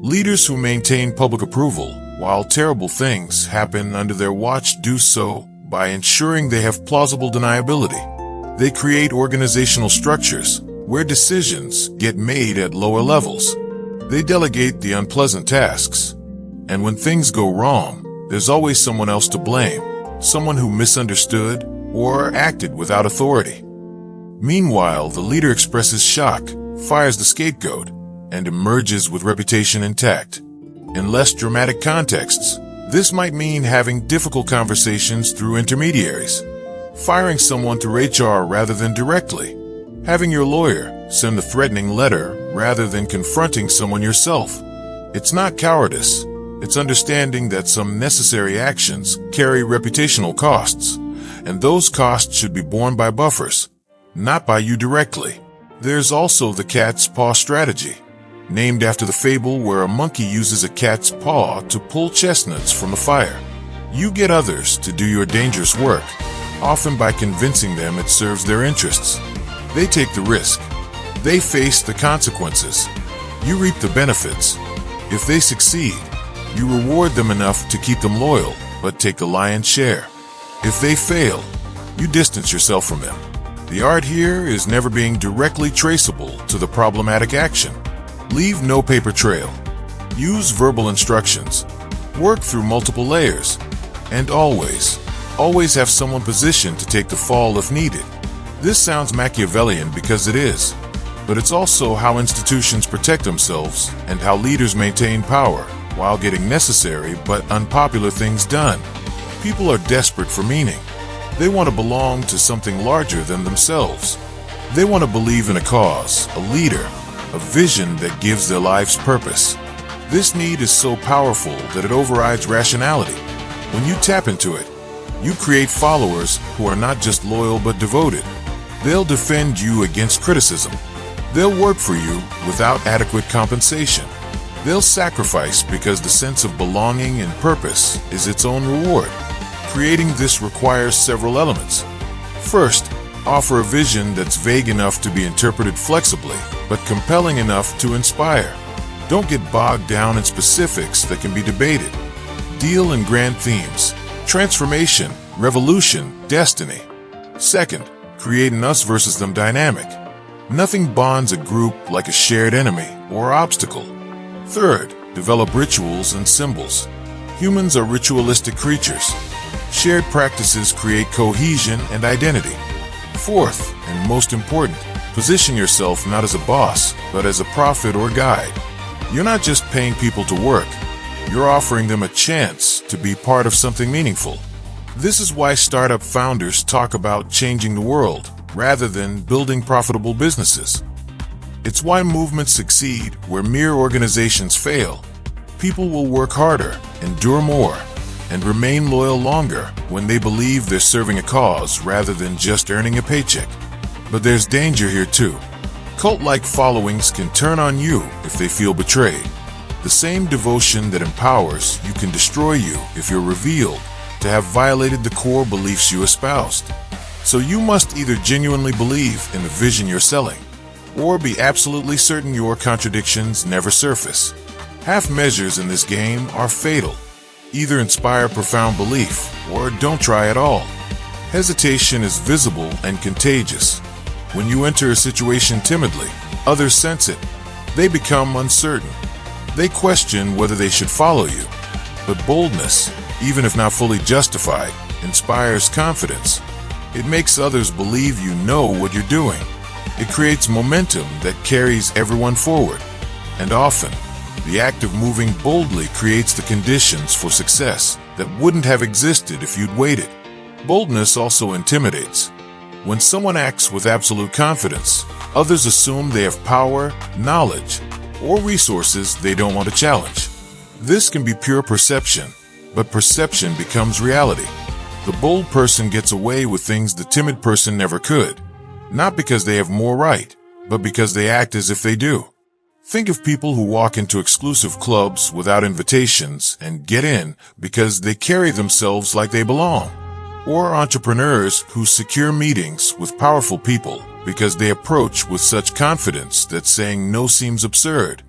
Leaders who maintain public approval, while terrible things happen under their watch, do so by ensuring they have plausible deniability. They create organizational structures where decisions get made at lower levels. They delegate the unpleasant tasks. And when things go wrong, there's always someone else to blame, someone who misunderstood or acted without authority. Meanwhile, the leader expresses shock, fires the scapegoat, and emerges with reputation intact. In less dramatic contexts, this might mean having difficult conversations through intermediaries, firing someone through HR rather than directly, having your lawyer send a threatening letter rather than confronting someone yourself. It's not cowardice. It's understanding that some necessary actions carry reputational costs, and those costs should be borne by buffers, not by you directly. There's also the cat's paw strategy, named after the fable where a monkey uses a cat's paw to pull chestnuts from a fire. You get others to do your dangerous work, often by convincing them it serves their interests. They take the risk. They face the consequences. You reap the benefits. If they succeed, you reward them enough to keep them loyal, but take the lion's share. If they fail, you distance yourself from them. The art here is never being directly traceable to the problematic action. Leave no paper trail. Use verbal instructions. Work through multiple layers. And always have someone positioned to take the fall if needed. This sounds Machiavellian because it is, but it's also how institutions protect themselves and how leaders maintain power while getting necessary but unpopular things done. People are desperate for meaning. They want to belong to something larger than themselves. They want to believe in a cause, a leader, a vision that gives their lives purpose. This need is so powerful that it overrides rationality. When you tap into it, you create followers who are not just loyal but devoted. They'll defend you against criticism. They'll work for you without adequate compensation. They'll sacrifice because the sense of belonging and purpose is its own reward. Creating this requires several elements. First, offer a vision that's vague enough to be interpreted flexibly, but compelling enough to inspire. Don't get bogged down in specifics that can be debated. Deal in grand themes: transformation, revolution, destiny. Second, create an us versus them dynamic. Nothing bonds a group like a shared enemy or obstacle. Third, develop rituals and symbols. Humans are ritualistic creatures. Shared practices create cohesion and identity. Fourth, and most important, position yourself not as a boss, but as a prophet or guide. You're not just paying people to work. You're offering them a chance to be part of something meaningful. This is why startup founders talk about changing the world rather than building profitable businesses. It's why movements succeed where mere organizations fail. People will work harder, endure more, and remain loyal longer when they believe they're serving a cause rather than just earning a paycheck. But there's danger here too. Cult-like followings can turn on you if they feel betrayed. The same devotion that empowers you can destroy you if you're revealed to have violated the core beliefs you espoused. So you must either genuinely believe in the vision you're selling, or be absolutely certain your contradictions never surface. Half measures in this game are fatal. Either inspire profound belief, or don't try at all. Hesitation is visible and contagious. When you enter a situation timidly, others sense it. They become uncertain. They question whether they should follow you. But boldness, even if not fully justified, inspires confidence. It makes others believe you know what you're doing. It creates momentum that carries everyone forward. And often, the act of moving boldly creates the conditions for success that wouldn't have existed if you'd waited. Boldness also intimidates. When someone acts with absolute confidence, others assume they have power, knowledge, or resources they don't want to challenge. This can be pure perception, but perception becomes reality. The bold person gets away with things the timid person never could, not because they have more right, but because they act as if they do. Think of people who walk into exclusive clubs without invitations and get in because they carry themselves like they belong. or entrepreneurs who secure meetings with powerful people because they approach with such confidence that saying no seems absurd,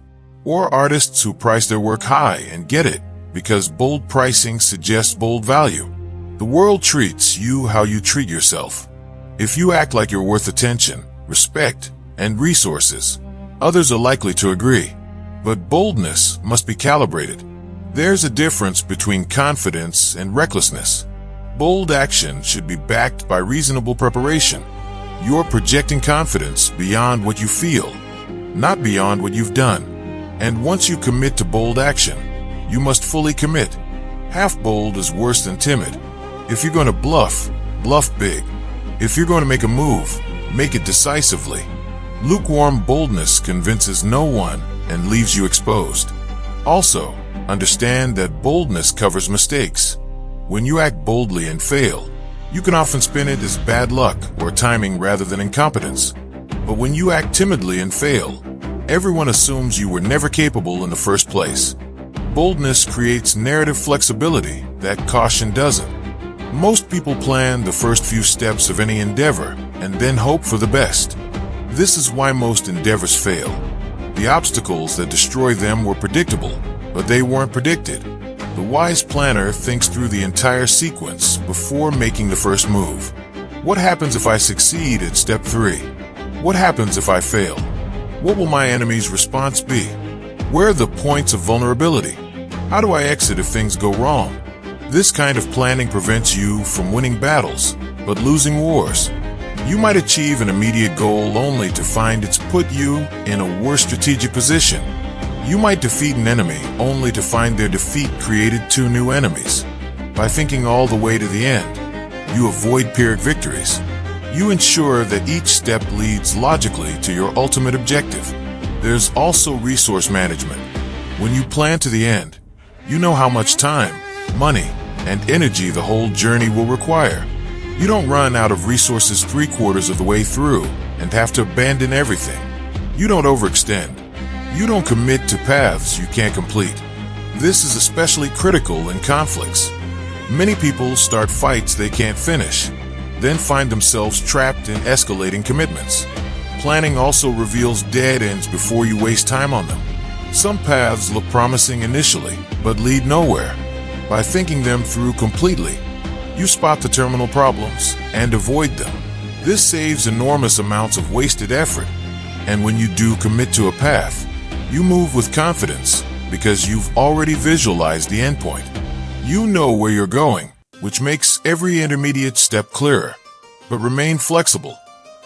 or artists who price their work high and get it because bold pricing suggests bold value. The world treats you how you treat yourself. If you act like you're worth attention, respect, and resources, others are likely to agree. But boldness must be calibrated. There's a difference between confidence and recklessness. Bold action should be backed by reasonable preparation. You're projecting confidence beyond what you feel, not beyond what you've done. And once you commit to bold action, you must fully commit. Half bold is worse than timid. If you're going to bluff, bluff big. If you're going to make a move, make it decisively. Lukewarm boldness convinces no one and leaves you exposed. Also, understand that boldness covers mistakes. When you act boldly and fail, you can often spin it as bad luck or timing rather than incompetence. But when you act timidly and fail, everyone assumes you were never capable in the first place. Boldness creates narrative flexibility that caution doesn't. Most people plan the first few steps of any endeavor and then hope for the best. This is why most endeavors fail. The obstacles that destroy them were predictable, but they weren't predicted. The wise planner thinks through the entire sequence before making the first move. What happens if I succeed at step 3? What happens if I fail? What will my enemy's response be? Where are the points of vulnerability? How do I exit if things go wrong? This kind of planning prevents you from winning battles, but losing wars. You might achieve an immediate goal only to find it's put you in a worse strategic position. You might defeat an enemy only to find their defeat created 2 new enemies. By thinking all the way to the end, you avoid Pyrrhic victories. You ensure that each step leads logically to your ultimate objective. There's also resource management. When you plan to the end, you know how much time, money, and energy the whole journey will require. You don't run out of resources 3/4 of the way through and have to abandon everything. You don't overextend. You don't commit to paths you can't complete. This is especially critical in conflicts. Many people start fights they can't finish, then find themselves trapped in escalating commitments. Planning also reveals dead ends before you waste time on them. Some paths look promising initially, but lead nowhere. By thinking them through completely, you spot the terminal problems and avoid them. This saves enormous amounts of wasted effort. And when you do commit to a path, you move with confidence because you've already visualized the endpoint. You know where you're going, which makes every intermediate step clearer. But remain flexible.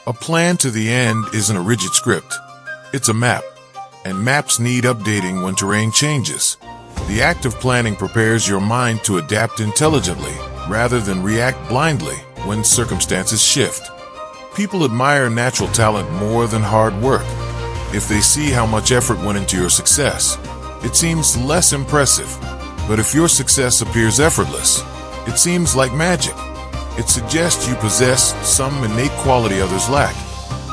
A plan to the end isn't a rigid script. It's a map, and maps need updating when terrain changes. The act of planning prepares your mind to adapt intelligently rather than react blindly when circumstances shift. People admire natural talent more than hard work. If they see how much effort went into your success, it seems less impressive. But if your success appears effortless, it seems like magic. It suggests you possess some innate quality others lack.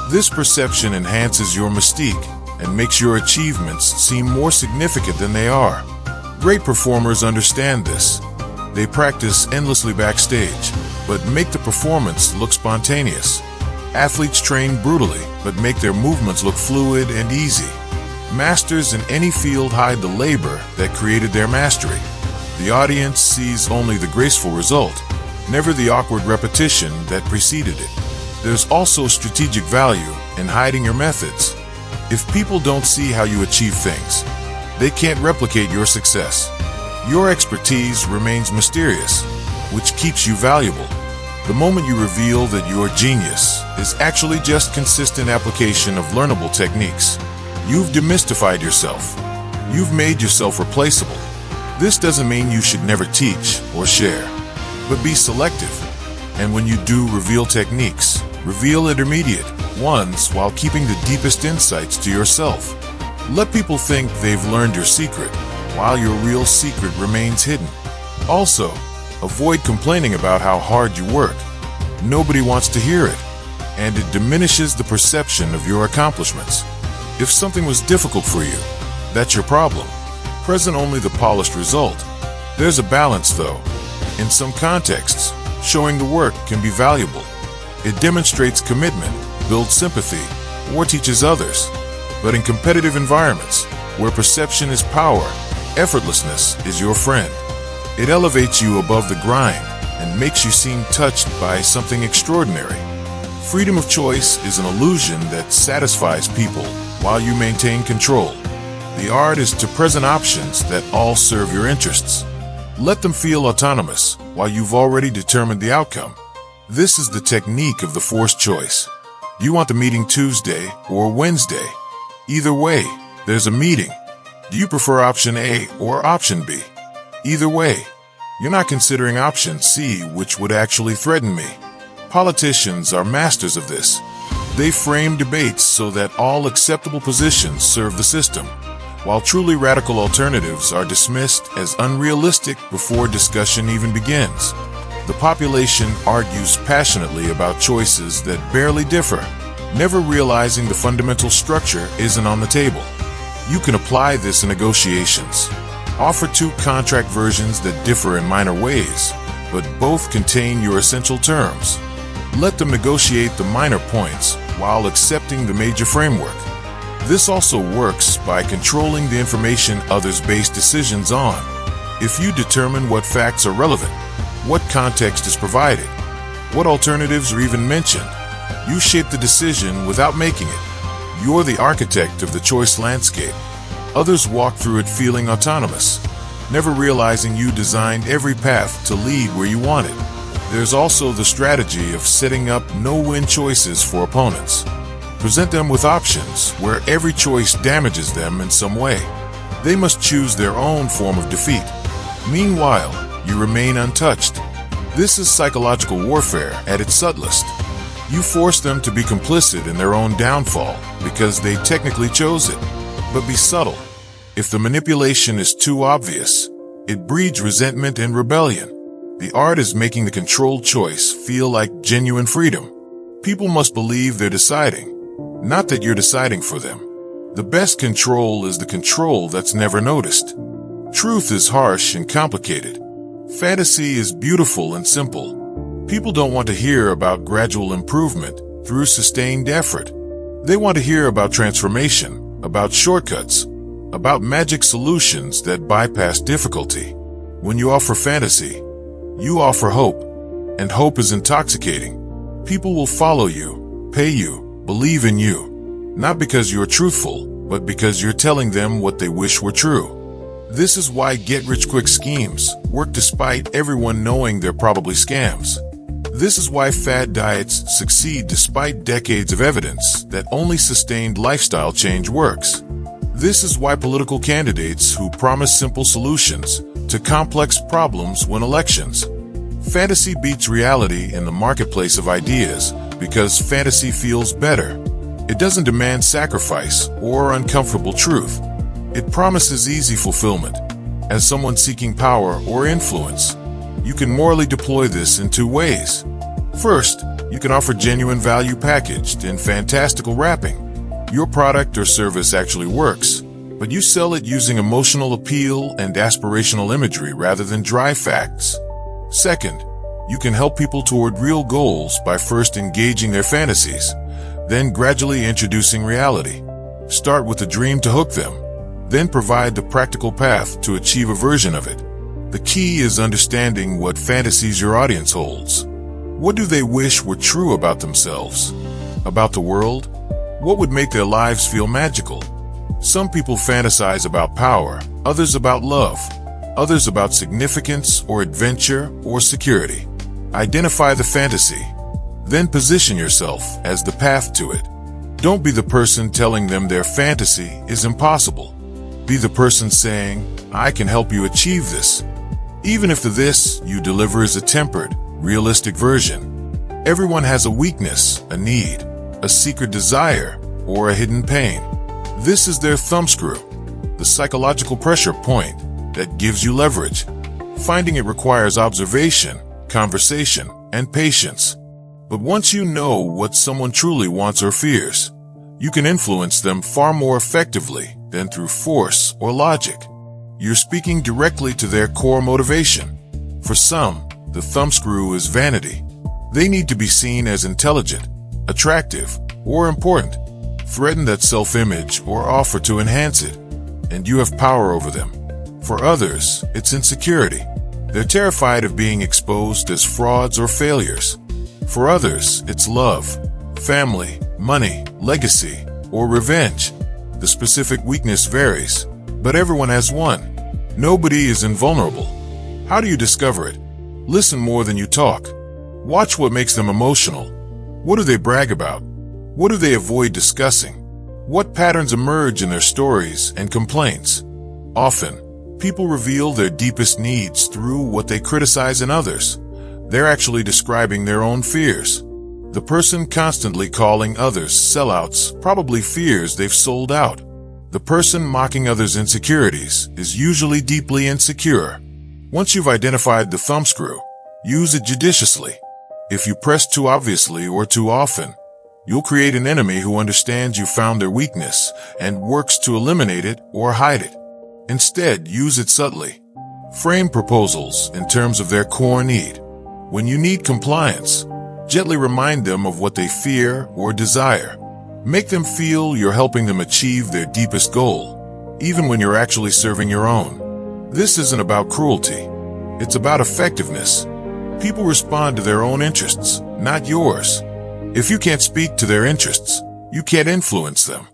This perception enhances your mystique and makes your achievements seem more significant than they are. Great performers understand this. They practice endlessly backstage, but make the performance look spontaneous. Athletes train brutally, but make their movements look fluid and easy. Masters in any field hide the labor that created their mastery. The audience sees only the graceful result, never the awkward repetition that preceded it. There's also strategic value in hiding your methods. If people don't see how you achieve things, they can't replicate your success. Your expertise remains mysterious, which keeps you valuable. The moment you reveal that your genius is actually just consistent application of learnable techniques, you've demystified yourself. You've made yourself replaceable. This doesn't mean you should never teach or share, but be selective. And when you do reveal techniques, reveal intermediate ones while keeping the deepest insights to yourself. Let people think they've learned your secret, while your real secret remains hidden. Also, avoid complaining about how hard you work. Nobody wants to hear it, and it diminishes the perception of your accomplishments. If something was difficult for you, that's your problem. Present only the polished result. There's a balance, though. In some contexts, showing the work can be valuable. It demonstrates commitment, builds sympathy, or teaches others. But in competitive environments, where perception is power, effortlessness is your friend. It elevates you above the grind and makes you seem touched by something extraordinary. Freedom of choice is an illusion that satisfies people while you maintain control. The art is to present options that all serve your interests. Let them feel autonomous while you've already determined the outcome. This is the technique of the forced choice. Do you want the meeting Tuesday or Wednesday? Either way, there's a meeting. Do you prefer option A or option B? Either way, you're not considering option C, which would actually threaten me. Politicians are masters of this. They frame debates so that all acceptable positions serve the system, while truly radical alternatives are dismissed as unrealistic before discussion even begins. The population argues passionately about choices that barely differ, never realizing the fundamental structure isn't on the table. You can apply this in negotiations. Offer two contract versions that differ in minor ways, but both contain your essential terms. Let them negotiate the minor points while accepting the major framework. This also works by controlling the information others base decisions on. If you determine what facts are relevant, what context is provided, what alternatives are even mentioned, you shape the decision without making it. You're the architect of the choice landscape. Others walk through it feeling autonomous, never realizing you designed every path to lead where you wanted. There's also the strategy of setting up no-win choices for opponents. Present them with options where every choice damages them in some way. They must choose their own form of defeat. Meanwhile, you remain untouched. This is psychological warfare at its subtlest. You force them to be complicit in their own downfall because they technically chose it. But be subtle. If the manipulation is too obvious, it breeds resentment and rebellion. The art is making the controlled choice feel like genuine freedom. People must believe they're deciding, not that you're deciding for them. The best control is the control that's never noticed. Truth is harsh and complicated. Fantasy is beautiful and simple. People don't want to hear about gradual improvement through sustained effort. They want to hear about transformation, about shortcuts, about magic solutions that bypass difficulty. When you offer fantasy, you offer hope, and hope is intoxicating. People will follow you, pay you, believe in you, not because you're truthful, but because you're telling them what they wish were true. This is why get-rich-quick schemes work despite everyone knowing they're probably scams. This is why fad diets succeed despite decades of evidence that only sustained lifestyle change works. This is why political candidates who promise simple solutions to complex problems win elections. Fantasy beats reality in the marketplace of ideas because fantasy feels better. It doesn't demand sacrifice or uncomfortable truth. It promises easy fulfillment. As someone seeking power or influence, you can morally deploy this in two ways. First, you can offer genuine value packaged in fantastical wrapping. Your product or service actually works, but you sell it using emotional appeal and aspirational imagery rather than dry facts. Second, you can help people toward real goals by first engaging their fantasies, then gradually introducing reality. Start with a dream to hook them, then provide the practical path to achieve a version of it. The key is understanding what fantasies your audience holds. What do they wish were true about themselves? About the world? What would make their lives feel magical? Some people fantasize about power, others about love, others about significance or adventure or security. Identify the fantasy, then position yourself as the path to it. Don't be the person telling them their fantasy is impossible. Be the person saying, I can help you achieve this. Even if the this you deliver is a tempered, realistic version. Everyone has a weakness, a need, a secret desire, or a hidden pain. This is their thumbscrew, the psychological pressure point that gives you leverage. Finding it requires observation, conversation, and patience. But once you know what someone truly wants or fears, you can influence them far more effectively than through force or logic. You're speaking directly to their core motivation. For some, The thumbscrew is vanity. They need to be seen as intelligent, attractive, or important, threaten that self-image or offer to enhance it, and you have power over them. For others, it's insecurity. They're terrified of being exposed as frauds or failures. For others, it's love, family, money, legacy, or revenge. The specific weakness varies, but everyone has one. Nobody is invulnerable. How do you discover it? Listen more than you talk. Watch what makes them emotional. What do they brag about? What do they avoid discussing? What patterns emerge in their stories and complaints? Often, people reveal their deepest needs through what they criticize in others. They're actually describing their own fears. The person constantly calling others sellouts probably fears they've sold out. The person mocking others' insecurities is usually deeply insecure. Once you've identified the thumbscrew, use it judiciously. If you press too obviously or too often, you'll create an enemy who understands you found their weakness and works to eliminate it or hide it. Instead, use it subtly. Frame proposals in terms of their core need. When you need compliance, gently remind them of what they fear or desire. Make them feel you're helping them achieve their deepest goal, even when you're actually serving your own. This isn't about cruelty. It's about effectiveness. People respond to their own interests, not yours. If you can't speak to their interests, you can't influence them.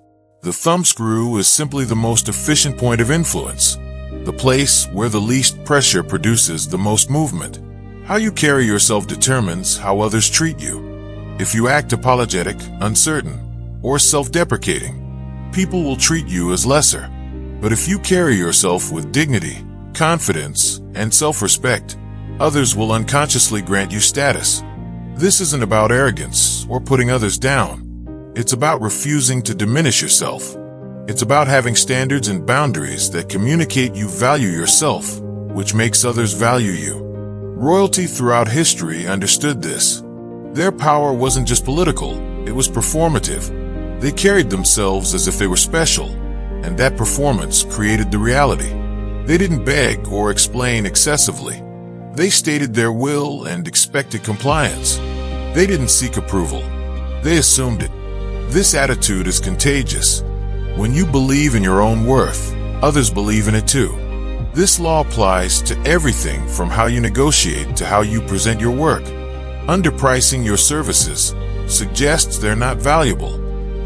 The thumbscrew is simply the most efficient point of influence, the place where the least pressure produces the most movement. How you carry yourself determines how others treat you. If you act apologetic, uncertain, or self-deprecating, people will treat you as lesser. But if you carry yourself with dignity, confidence, and self-respect, others will unconsciously grant you status. This isn't about arrogance or putting others down. It's about refusing to diminish yourself. It's about having standards and boundaries that communicate you value yourself, which makes others value you. Royalty throughout history understood this. Their power wasn't just political, it was performative. They carried themselves as if they were special, and that performance created the reality. They didn't beg or explain excessively. They stated their will and expected compliance. They didn't seek approval. They assumed it. This attitude is contagious. When you believe in your own worth, others believe in it too. This law applies to everything from how you negotiate to how you present your work. Underpricing your services suggests they're not valuable.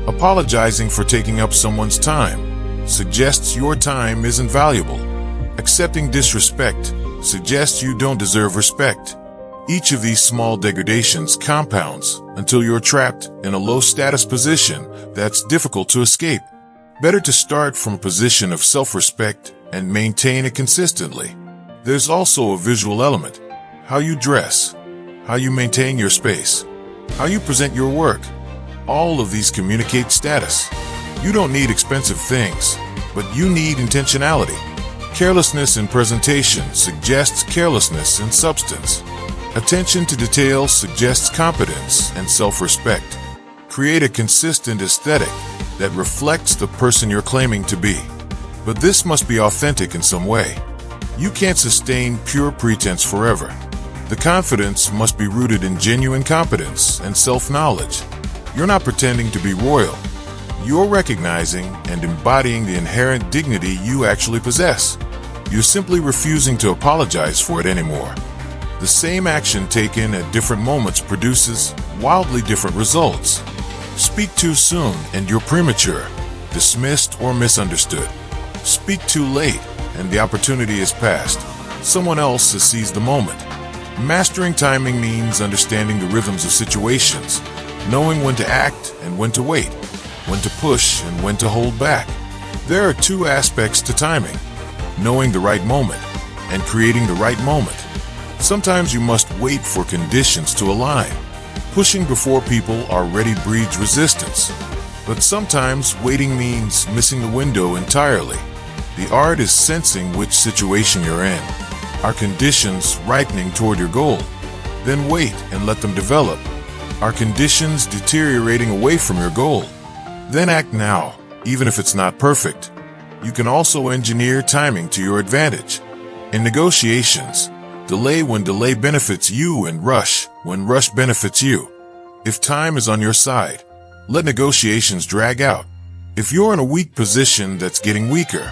Apologizing for taking up someone's time suggests your time isn't valuable. Accepting disrespect suggests you don't deserve respect. Each of these small degradations compounds until you're trapped in a low-status position that's difficult to escape. Better to start from a position of self-respect and maintain it consistently. There's also a visual element. How you dress, how you maintain your space, how you present your work. All of these communicate status. You don't need expensive things, but you need intentionality. Carelessness in presentation suggests carelessness in substance. Attention to detail suggests competence and self-respect. Create a consistent aesthetic that reflects the person you're claiming to be. But this must be authentic in some way. You can't sustain pure pretense forever. The confidence must be rooted in genuine competence and self-knowledge. You're not pretending to be royal. You're recognizing and embodying the inherent dignity you actually possess. You're simply refusing to apologize for it anymore. The same action taken at different moments produces wildly different results. Speak too soon and you're premature, dismissed or misunderstood. Speak too late and the opportunity is past. Someone else has seized the moment. Mastering timing means understanding the rhythms of situations, knowing when to act and when to wait, when to push and when to hold back. There are two aspects to timing: knowing the right moment and creating the right moment. Sometimes you must wait for conditions to align. Pushing before people are ready breeds resistance. But sometimes waiting means missing the window entirely. The art is sensing which situation you're in. Are conditions ripening toward your goal? Then wait and let them develop. Are conditions deteriorating away from your goal? Then act now, even if it's not perfect. You can also engineer timing to your advantage. In negotiations, Delay when delay benefits you, and rush when rush benefits you. If time is on your side, let negotiations drag out. If you're in a weak position that's getting weaker,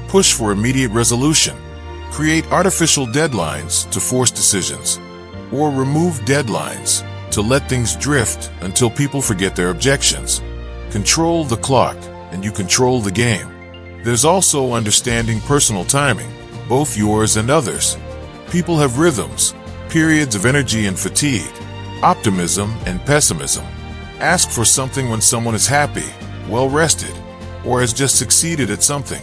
push for immediate resolution. Create artificial deadlines to force decisions, or remove deadlines to let things drift until people forget their objections. Control the clock, and you control the game. There's also understanding personal timing, both yours and others. People have rhythms, periods of energy and fatigue, optimism and pessimism. Ask for something when someone is happy, well-rested, or has just succeeded at something.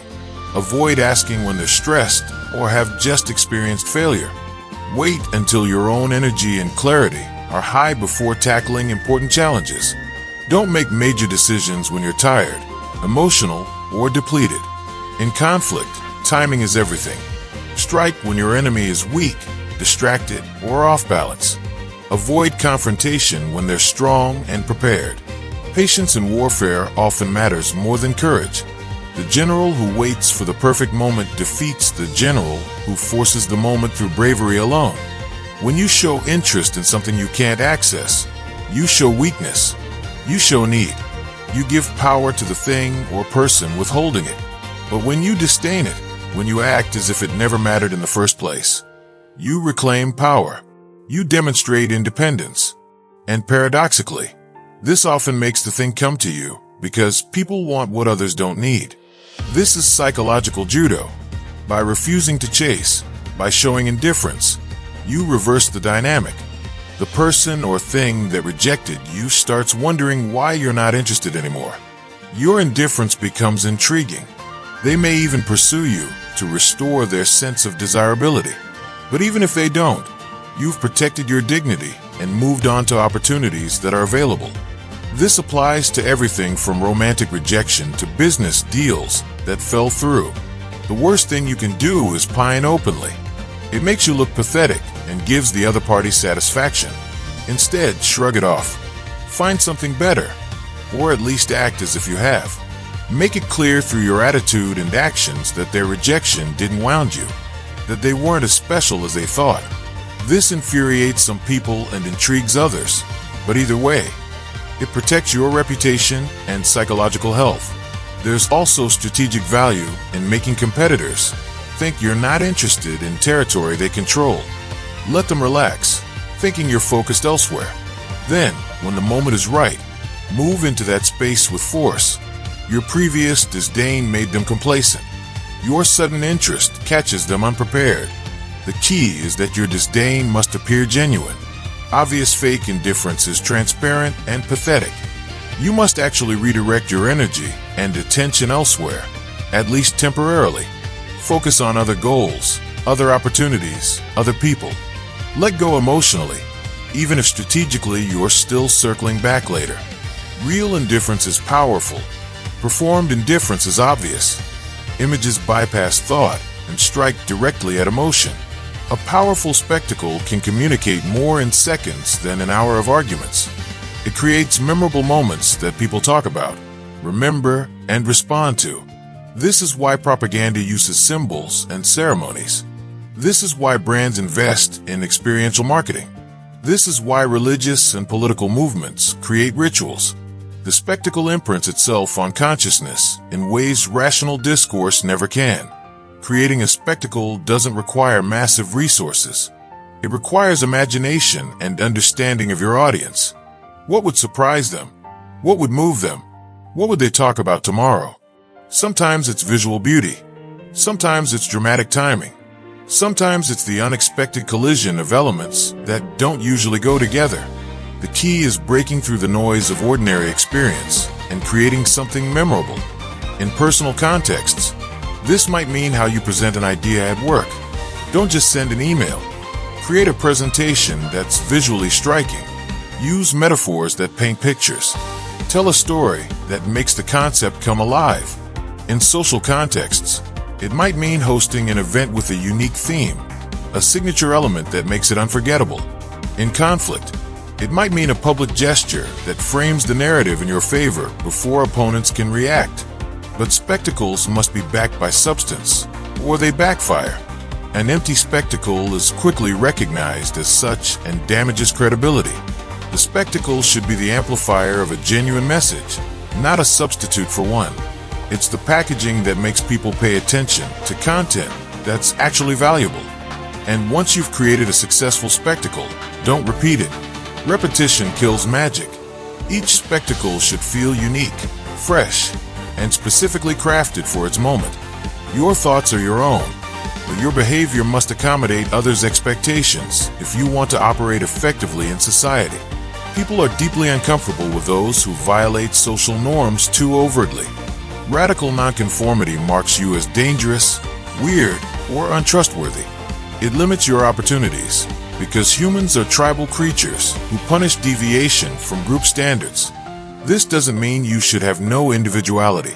Avoid asking when they're stressed or have just experienced failure. Wait until your own energy and clarity are high before tackling important challenges. Don't make major decisions when you're tired, emotional, or depleted. In conflict, timing is everything. Strike when your enemy is weak, distracted, or off balance. Avoid confrontation when they're strong and prepared. Patience in warfare often matters more than courage. The general who waits for the perfect moment defeats the general who forces the moment through bravery alone. When you show interest in something you can't access, you show weakness. You show need. You give power to the thing or person withholding it. But when you disdain it, when you act as if it never mattered in the first place, you reclaim power. You demonstrate independence. And paradoxically, this often makes the thing come to you because people want what others don't need. This is psychological judo. By refusing to chase, by showing indifference, you reverse the dynamic. The person or thing that rejected you starts wondering why you're not interested anymore. Your indifference becomes intriguing. They may even pursue you to restore their sense of desirability. But even if they don't, you've protected your dignity and moved on to opportunities that are available. This applies to everything from romantic rejection to business deals that fell through. The worst thing you can do is pine openly. It makes you look pathetic and gives the other party satisfaction. Instead, shrug it off. Find something better, or at least act as if you have. Make it clear through your attitude and actions that their rejection didn't wound you, that they weren't as special as they thought. This infuriates some people and intrigues others, but either way, it protects your reputation and psychological health. There's also strategic value in making competitors think you're not interested in territory they control. Let them relax, thinking you're focused elsewhere. Then, when the moment is right, move into that space with force. Your previous disdain made them complacent. Your sudden interest catches them unprepared. The key is that your disdain must appear genuine. Obvious fake indifference is transparent and pathetic. You must actually redirect your energy and attention elsewhere, at least temporarily. Focus on other goals, other opportunities, other people. Let go emotionally, even if strategically you're still circling back later. Real indifference is powerful. Performed indifference is obvious. Images bypass thought and strike directly at emotion. A powerful spectacle can communicate more in seconds than an hour of arguments. It creates memorable moments that people talk about, remember, and respond to. This is why propaganda uses symbols and ceremonies. This is why brands invest in experiential marketing. This is why religious and political movements create rituals. The spectacle imprints itself on consciousness in ways rational discourse never can. Creating a spectacle doesn't require massive resources. It requires imagination and understanding of your audience. What would surprise them? What would move them? What would they talk about tomorrow? Sometimes it's visual beauty. Sometimes it's dramatic timing. Sometimes it's the unexpected collision of elements that don't usually go together. The key is breaking through the noise of ordinary experience and creating something memorable. In personal contexts, this might mean how you present an idea at work. Don't just send an email. Create a presentation that's visually striking. Use metaphors that paint pictures. Tell a story that makes the concept come alive. In social contexts, it might mean hosting an event with a unique theme, a signature element that makes it unforgettable. In conflict, it might mean a public gesture that frames the narrative in your favor before opponents can react. But spectacles must be backed by substance, or they backfire. An empty spectacle is quickly recognized as such and damages credibility. The spectacle should be the amplifier of a genuine message, not a substitute for one. It's the packaging that makes people pay attention to content that's actually valuable. And once you've created a successful spectacle, don't repeat it. Repetition kills magic. Each spectacle should feel unique, fresh, and specifically crafted for its moment. Your thoughts are your own, but your behavior must accommodate others' expectations if you want to operate effectively in society. People are deeply uncomfortable with those who violate social norms too overtly. Radical nonconformity marks you as dangerous, weird, or untrustworthy. It limits your opportunities because humans are tribal creatures who punish deviation from group standards. This doesn't mean you should have no individuality.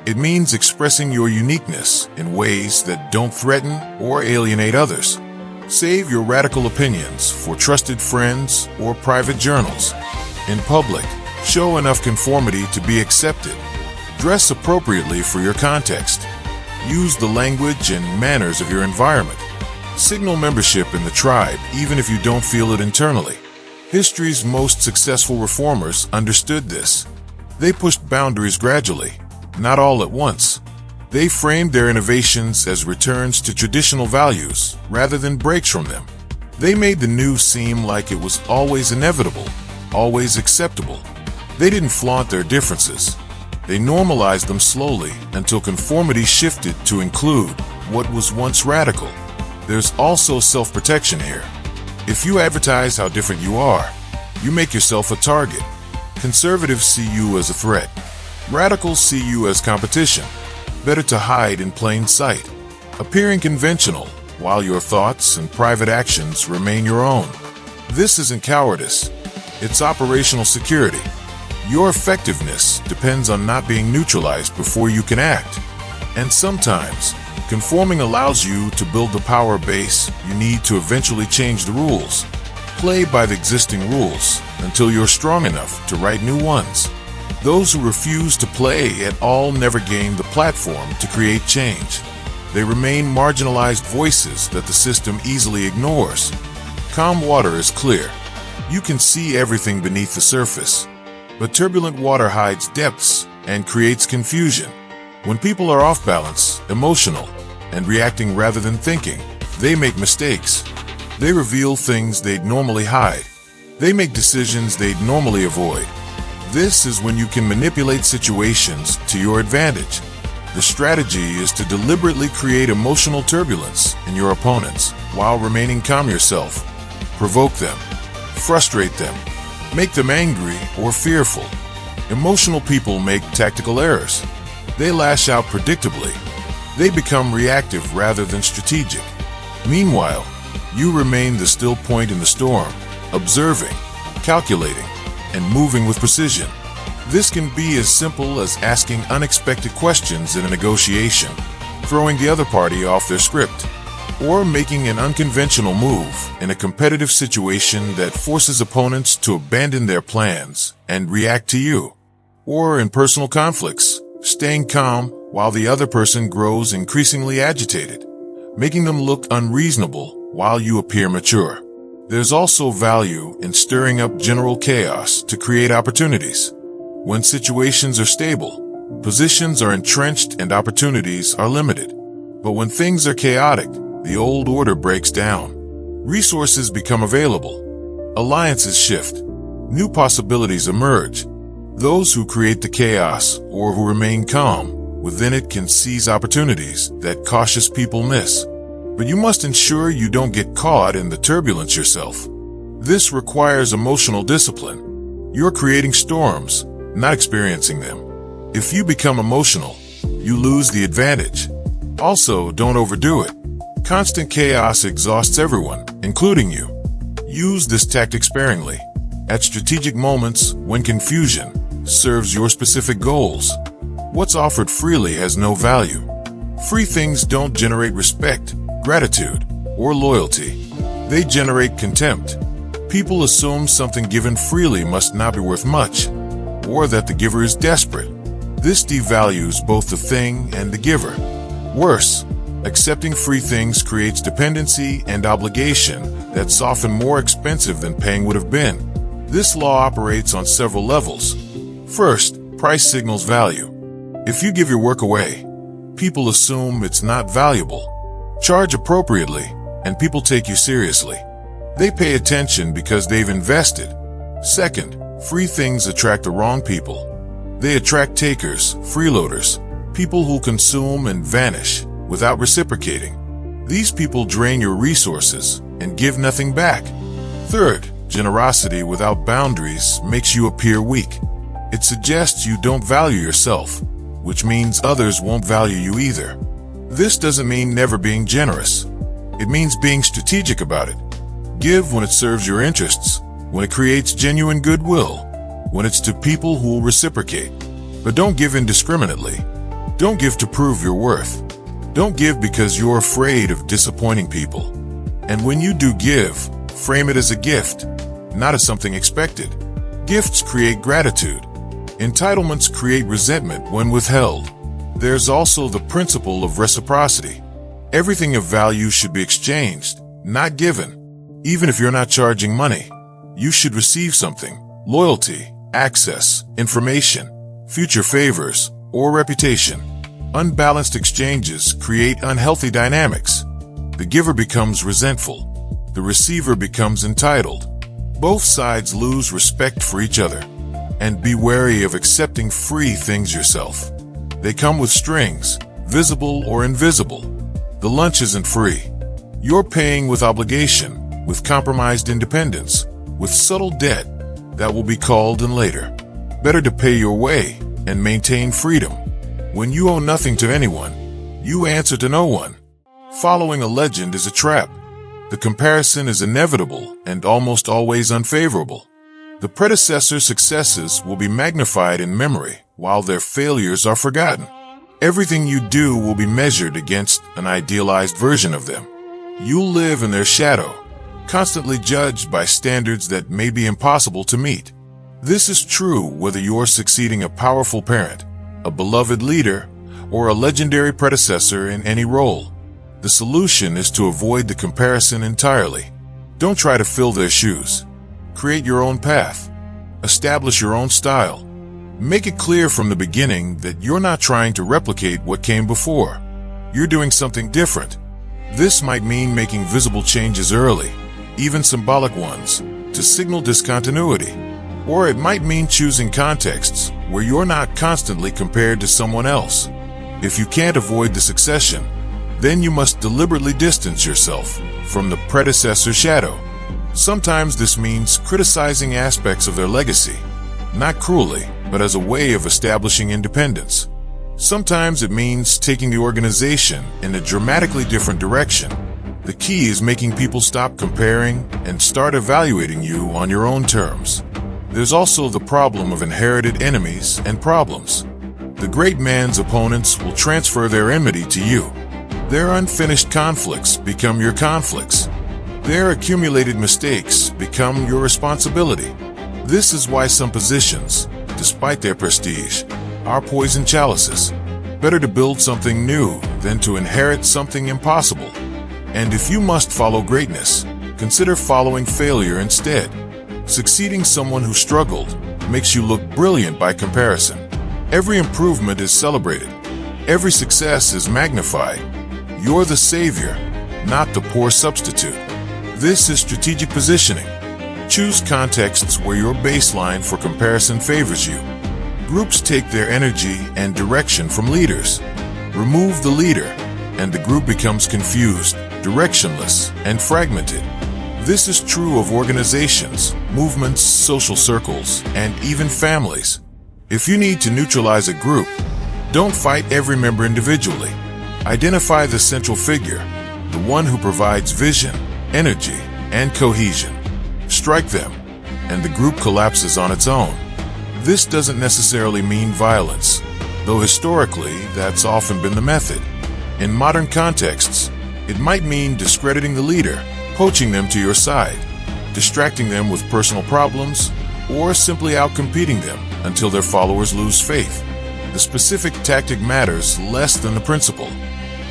It means expressing your uniqueness in ways that don't threaten or alienate others. Save your radical opinions for trusted friends or private journals. In public, show enough conformity to be accepted. Dress appropriately for your context. Use the language and manners of your environment. Signal membership in the tribe even if you don't feel it internally. History's most successful reformers understood this. They pushed boundaries gradually, not all at once. They framed their innovations as returns to traditional values rather than breaks from them. They made the new seem like it was always inevitable, always acceptable. They didn't flaunt their differences. They normalized them slowly until conformity shifted to include what was once radical. There's also self-protection here. If you advertise how different you are, you make yourself a target. Conservatives see you as a threat. Radicals see you as competition. Better to hide in plain sight, appearing conventional while your thoughts and private actions remain your own. This isn't cowardice. It's operational security. Your effectiveness depends on not being neutralized before you can act. And sometimes, conforming allows you to build the power base you need to eventually change the rules. Play by the existing rules until you're strong enough to write new ones. Those who refuse to play at all never gain the platform to create change. They remain marginalized voices that the system easily ignores. Calm water is clear. You can see everything beneath the surface. But turbulent water hides depths and creates confusion. When people are off balance, emotional, and reacting rather than thinking, they make mistakes. They reveal things they'd normally hide. They make decisions they'd normally avoid. This is when you can manipulate situations to your advantage. The strategy is to deliberately create emotional turbulence in your opponents while remaining calm yourself. Provoke them, frustrate them, make them angry or fearful. Emotional people make tactical errors. They lash out predictably. They become reactive rather than strategic. Meanwhile, you remain the still point in the storm, observing, calculating, and moving with precision. This can be as simple as asking unexpected questions in a negotiation, throwing the other party off their script, or making an unconventional move in a competitive situation that forces opponents to abandon their plans and react to you. Or in personal conflicts, staying calm while the other person grows increasingly agitated, making them look unreasonable while you appear mature. There's also value in stirring up general chaos to create opportunities. When situations are stable, positions are entrenched and opportunities are limited. But when things are chaotic, the old order breaks down. Resources become available. Alliances shift. New possibilities emerge. Those who create the chaos or who remain calm within it can seize opportunities that cautious people miss. But you must ensure you don't get caught in the turbulence yourself. This requires emotional discipline. You're creating storms, not experiencing them. If you become emotional, you lose the advantage. Also, don't overdo it. Constant chaos exhausts everyone, including you. Use this tactic sparingly. At strategic moments, when confusion serves your specific goals. What's offered freely has no value. Free things don't generate respect, gratitude, or loyalty. They generate contempt. People assume something given freely must not be worth much, or that the giver is desperate. This devalues both the thing and the giver. Worse, Accepting free things creates dependency and obligation that's often more expensive than paying would have been. This law operates on several levels. First, price signals value. If you give your work away, people assume it's not valuable. Charge appropriately, and people take you seriously. They pay attention because they've invested. Second, free things attract the wrong people. They attract takers, freeloaders, people who consume and vanish without reciprocating. These people drain your resources and give nothing back. Third, generosity without boundaries makes you appear weak. It suggests you don't value yourself, which means others won't value you either. This doesn't mean never being generous. It means being strategic about it. Give when it serves your interests, when it creates genuine goodwill, when it's to people who will reciprocate. But don't give indiscriminately. Don't give to prove your worth. Don't give because you're afraid of disappointing people. And when you do give, frame it as a gift, not as something expected. Gifts create gratitude. Entitlements create resentment when withheld. There's also the principle of reciprocity. Everything of value should be exchanged, not given. Even if you're not charging money, you should receive something: loyalty, access, information, future favors, or reputation. Unbalanced exchanges create unhealthy dynamics. The giver becomes resentful. The receiver becomes entitled. Both sides lose respect for each other. And be wary of accepting free things yourself. They come with strings, visible or invisible. The lunch isn't free. You're paying with obligation, with compromised independence, with subtle debt that will be called in later. Better to pay your way and maintain freedom. When you owe nothing to anyone, you answer to no one. Following a legend is a trap. The comparison is inevitable and almost always unfavorable. The predecessor's successes will be magnified in memory, while their failures are forgotten. Everything you do will be measured against an idealized version of them. You'll live in their shadow, constantly judged by standards that may be impossible to meet. This is true whether you're succeeding a powerful parent, a beloved leader, or a legendary predecessor in any role. The solution is to avoid the comparison entirely. Don't try to fill their shoes. Create your own path. Establish your own style. Make it clear from the beginning that you're not trying to replicate what came before. You're doing something different. This might mean making visible changes early, even symbolic ones, to signal discontinuity. Or it might mean choosing contexts where you're not constantly compared to someone else. If you can't avoid the succession, then you must deliberately distance yourself from the predecessor's shadow. Sometimes this means criticizing aspects of their legacy, not cruelly, but as a way of establishing independence. Sometimes it means taking the organization in a dramatically different direction. The key is making people stop comparing and start evaluating you on your own terms. There's also the problem of inherited enemies and problems. The great man's opponents will transfer their enmity to you. Their unfinished conflicts become your conflicts. Their accumulated mistakes become your responsibility. This is why some positions, despite their prestige, are poison chalices. Better to build something new than to inherit something impossible. And if you must follow greatness, consider following failure instead. Succeeding someone who struggled makes you look brilliant by comparison. Every improvement is celebrated. Every success is magnified. You're the savior, not the poor substitute. This is strategic positioning. Choose contexts where your baseline for comparison favors you. Groups take their energy and direction from leaders. Remove the leader, and the group becomes confused, directionless, and fragmented. This is true of organizations, movements, social circles, and even families. If you need to neutralize a group, don't fight every member individually. Identify the central figure, the one who provides vision, energy, and cohesion. Strike them, and the group collapses on its own. This doesn't necessarily mean violence, though historically that's often been the method. In modern contexts, it might mean discrediting the leader, poaching them to your side, distracting them with personal problems, or simply outcompeting them until their followers lose faith. The specific tactic matters less than the principle.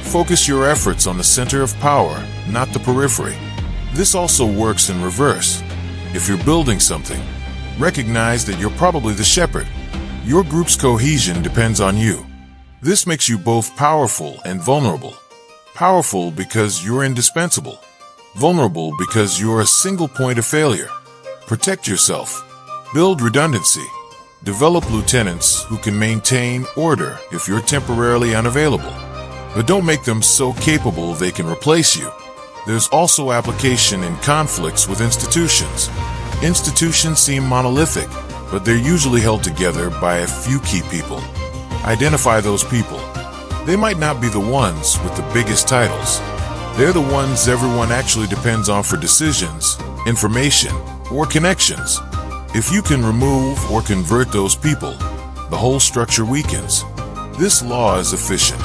Focus your efforts on the center of power, not the periphery. This also works in reverse. If you're building something, recognize that you're probably the shepherd. Your group's cohesion depends on you. This makes you both powerful and vulnerable. Powerful because you're indispensable. Vulnerable because you're a single point of failure. Protect yourself. Build redundancy. Develop lieutenants who can maintain order if you're temporarily unavailable. But don't make them so capable they can replace you. There's also application in conflicts with institutions. Institutions seem monolithic, but they're usually held together by a few key people. Identify those people. They might not be the ones with the biggest titles. They're the ones everyone actually depends on for decisions, information, or connections. If you can remove or convert those people, the whole structure weakens. This law is efficient.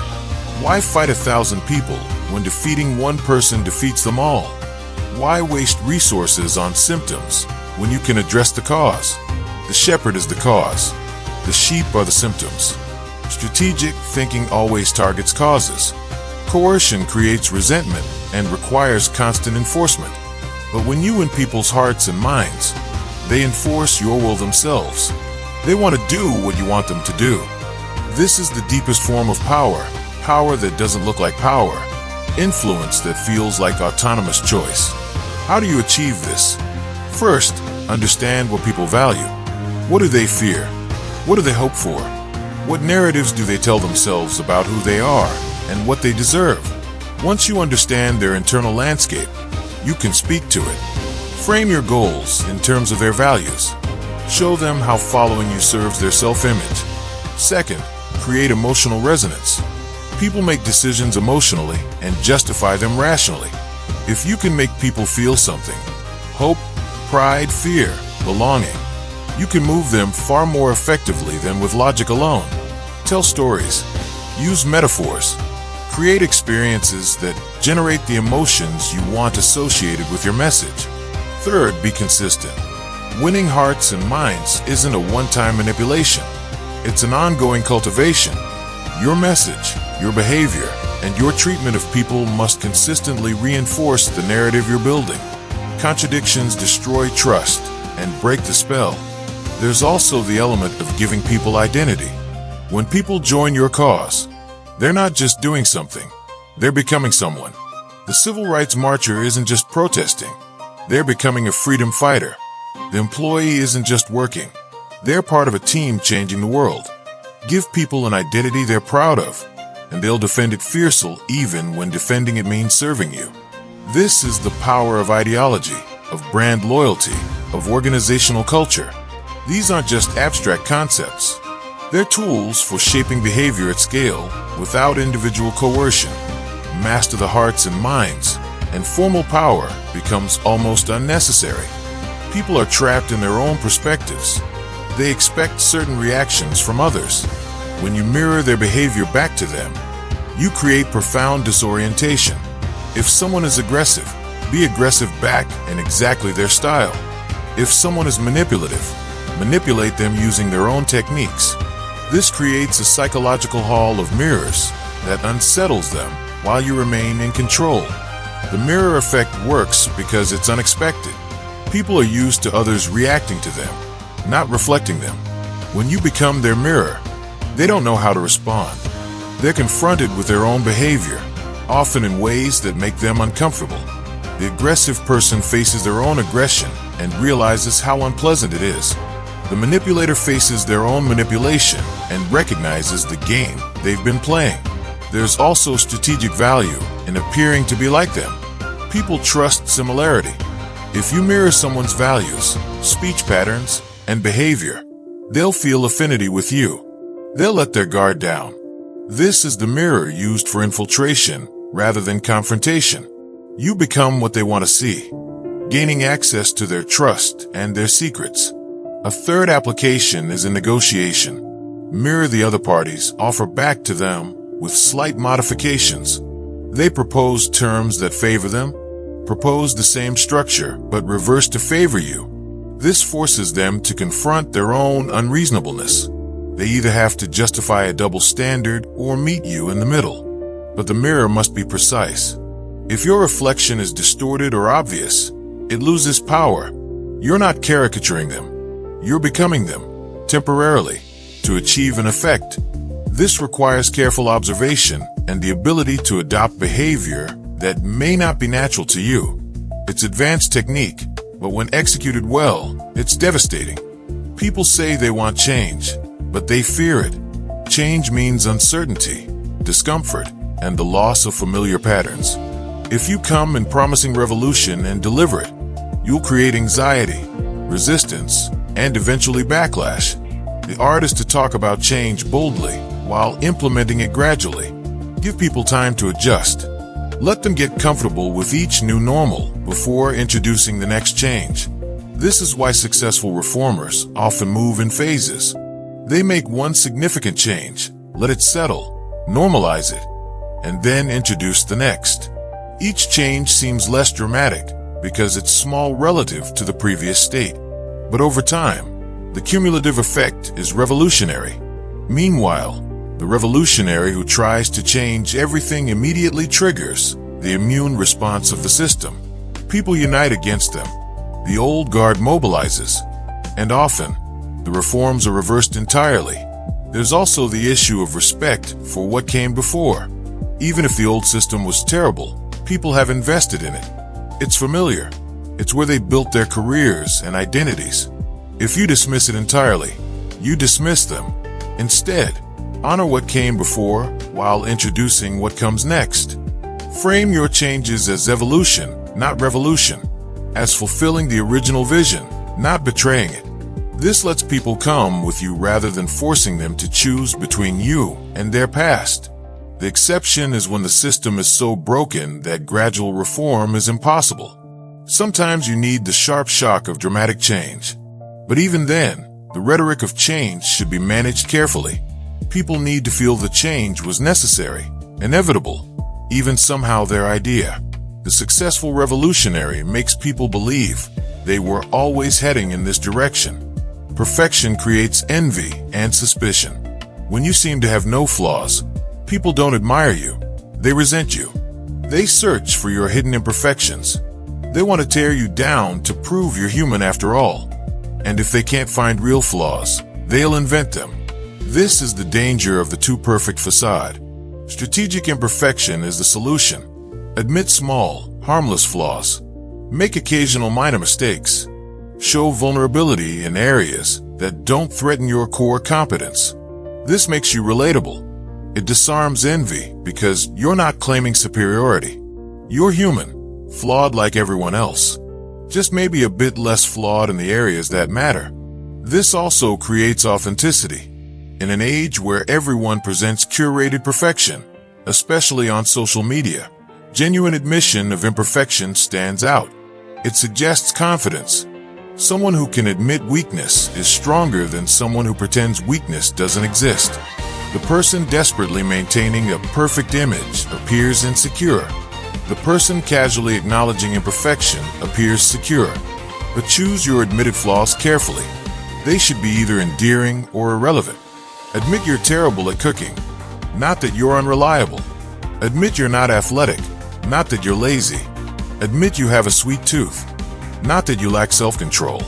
Why fight 1,000 people when defeating one person defeats them all? Why waste resources on symptoms when you can address the cause? The shepherd is the cause. The sheep are the symptoms. Strategic thinking always targets causes. Coercion creates resentment and requires constant enforcement. But when you win people's hearts and minds, they enforce your will themselves. They want to do what you want them to do. This is the deepest form of power. Power that doesn't look like power. Influence that feels like autonomous choice. How do you achieve this? First, understand what people value. What do they fear? What do they hope for? What narratives do they tell themselves about who they are and what they deserve? Once you understand their internal landscape, you can speak to it. Frame your goals in terms of their values. Show them how following you serves their self-image. Second, create emotional resonance. People make decisions emotionally and justify them rationally. If you can make people feel something, hope, pride, fear, belonging, you can move them far more effectively than with logic alone. Tell stories. Use metaphors. Create experiences that generate the emotions you want associated with your message. Third, be consistent. Winning hearts and minds isn't a one-time manipulation. It's an ongoing cultivation. Your message, your behavior, and your treatment of people must consistently reinforce the narrative you're building. Contradictions destroy trust and break the spell. There's also the element of giving people identity. When people join your cause, they're not just doing something, they're becoming someone. The civil rights marcher isn't just protesting, they're becoming a freedom fighter. The employee isn't just working, they're part of a team changing the world. Give people an identity they're proud of, and they'll defend it fiercely even when defending it means serving you. This is the power of ideology, of brand loyalty, of organizational culture. These aren't just abstract concepts. They're tools for shaping behavior at scale without individual coercion. Master the hearts and minds, and formal power becomes almost unnecessary. People are trapped in their own perspectives. They expect certain reactions from others. When you mirror their behavior back to them, you create profound disorientation. If someone is aggressive, be aggressive back in exactly their style. If someone is manipulative, manipulate them using their own techniques. This creates a psychological hall of mirrors that unsettles them while you remain in control. The mirror effect works because it's unexpected. People are used to others reacting to them, not reflecting them. When you become their mirror, they don't know how to respond. They're confronted with their own behavior, often in ways that make them uncomfortable. The aggressive person faces their own aggression and realizes how unpleasant it is. The manipulator faces their own manipulation and recognizes the game they've been playing. There's also strategic value in appearing to be like them. People trust similarity. If you mirror someone's values, speech patterns, and behavior, they'll feel affinity with you. They'll let their guard down. This is the mirror used for infiltration rather than confrontation. You become what they want to see, gaining access to their trust and their secrets. A third application is in negotiation. Mirror the other parties, offer back to them with slight modifications. They propose terms that favor them, propose the same structure but reverse to favor you. This forces them to confront their own unreasonableness. They either have to justify a double standard or meet you in the middle. but the mirror must be precise. If your reflection is distorted or obvious, it loses power. You're not caricaturing them. You're becoming them, temporarily, to achieve an effect. This requires careful observation and the ability to adopt behavior that may not be natural to you. It's advanced technique, but when executed well, it's devastating. People say they want change, but they fear it. Change means uncertainty, discomfort, and the loss of familiar patterns. If you come in promising revolution and deliver it, you'll create anxiety, resistance, and eventually backlash. The art is to talk about change boldly while implementing it gradually. Give people time to adjust. Let them get comfortable with each new normal before introducing the next change. This is why successful reformers often move in phases. They make one significant change, let it settle, normalize it, and then introduce the next. Each change seems less dramatic because it's small relative to the previous state. But over time, the cumulative effect is revolutionary. Meanwhile, the revolutionary who tries to change everything immediately triggers the immune response of the system. People unite against them. The old guard mobilizes, and often, the reforms are reversed entirely. There's also the issue of respect for what came before. Even if the old system was terrible, people have invested in it. It's familiar. It's where they built their careers and identities. If you dismiss it entirely, you dismiss them. Instead, honor what came before while introducing what comes next. Frame your changes as evolution, not revolution. As fulfilling the original vision, not betraying it. This lets people come with you rather than forcing them to choose between you and their past. The exception is when the system is so broken that gradual reform is impossible. Sometimes you need the sharp shock of dramatic change. But even then, the rhetoric of change should be managed carefully. People need to feel the change was necessary, inevitable, even somehow their idea. The successful revolutionary makes people believe they were always heading in this direction. Perfection creates envy and suspicion. When you seem to have no flaws, people don't admire you. They resent you. They search for your hidden imperfections. They want to tear you down to prove you're human after all. And if they can't find real flaws, they'll invent them. This is the danger of the too perfect facade. Strategic imperfection is the solution. Admit small, harmless flaws. Make occasional minor mistakes. Show vulnerability in areas that don't threaten your core competence. This makes you relatable. It disarms envy because you're not claiming superiority. You're human, flawed like everyone else. Just maybe a bit less flawed in the areas that matter. This also creates authenticity. In an age where everyone presents curated perfection, especially on social media, genuine admission of imperfection stands out. It suggests confidence. Someone who can admit weakness is stronger than someone who pretends weakness doesn't exist. The person desperately maintaining a perfect image appears insecure. The person casually acknowledging imperfection appears secure. But choose your admitted flaws carefully. They should be either endearing or irrelevant. Admit you're terrible at cooking, not that you're unreliable. Admit you're not athletic, not that you're lazy. Admit you have a sweet tooth, not that you lack self-control.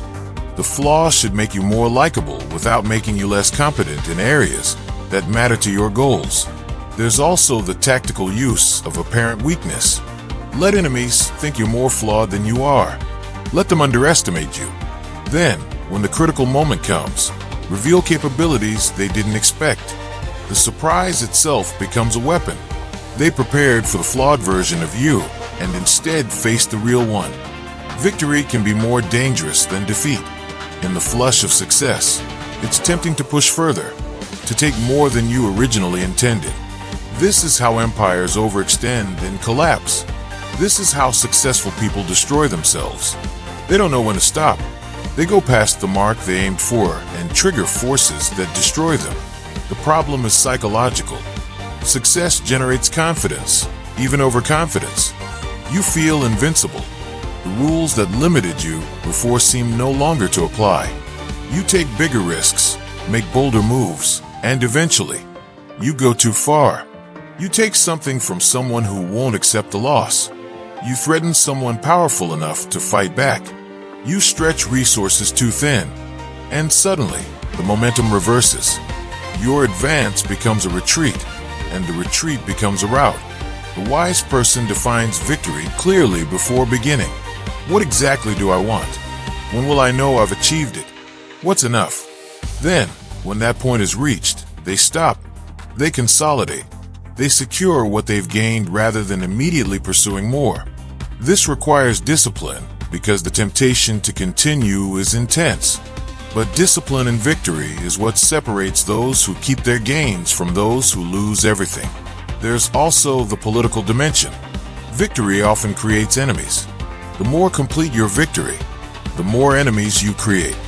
The flaws should make you more likable without making you less competent in areas that matter to your goals. There's also the tactical use of apparent weakness. Let enemies think you're more flawed than you are. Let them underestimate you. Then, when the critical moment comes, reveal capabilities they didn't expect. The surprise itself becomes a weapon. They prepared for the flawed version of you and instead faced the real one. Victory can be more dangerous than defeat. In the flush of success, it's tempting to push further, to take more than you originally intended. This is how empires overextend and collapse. This is how successful people destroy themselves. They don't know when to stop. They go past the mark they aimed for and trigger forces that destroy them. The problem is psychological. Success generates confidence, even overconfidence. You feel invincible. The rules that limited you before seem no longer to apply. You take bigger risks, make bolder moves, and eventually, you go too far. You take something from someone who won't accept the loss. You threaten someone powerful enough to fight back. You stretch resources too thin. And suddenly, the momentum reverses. Your advance becomes a retreat, and the retreat becomes a rout. The wise person defines victory clearly before beginning. What exactly do I want? When will I know I've achieved it? What's enough? Then, when that point is reached, they stop. They consolidate. They secure what they've gained rather than immediately pursuing more. This requires discipline because the temptation to continue is intense. But discipline and victory is what separates those who keep their gains from those who lose everything. There's also the political dimension. Victory often creates enemies. The more complete your victory, the more enemies you create.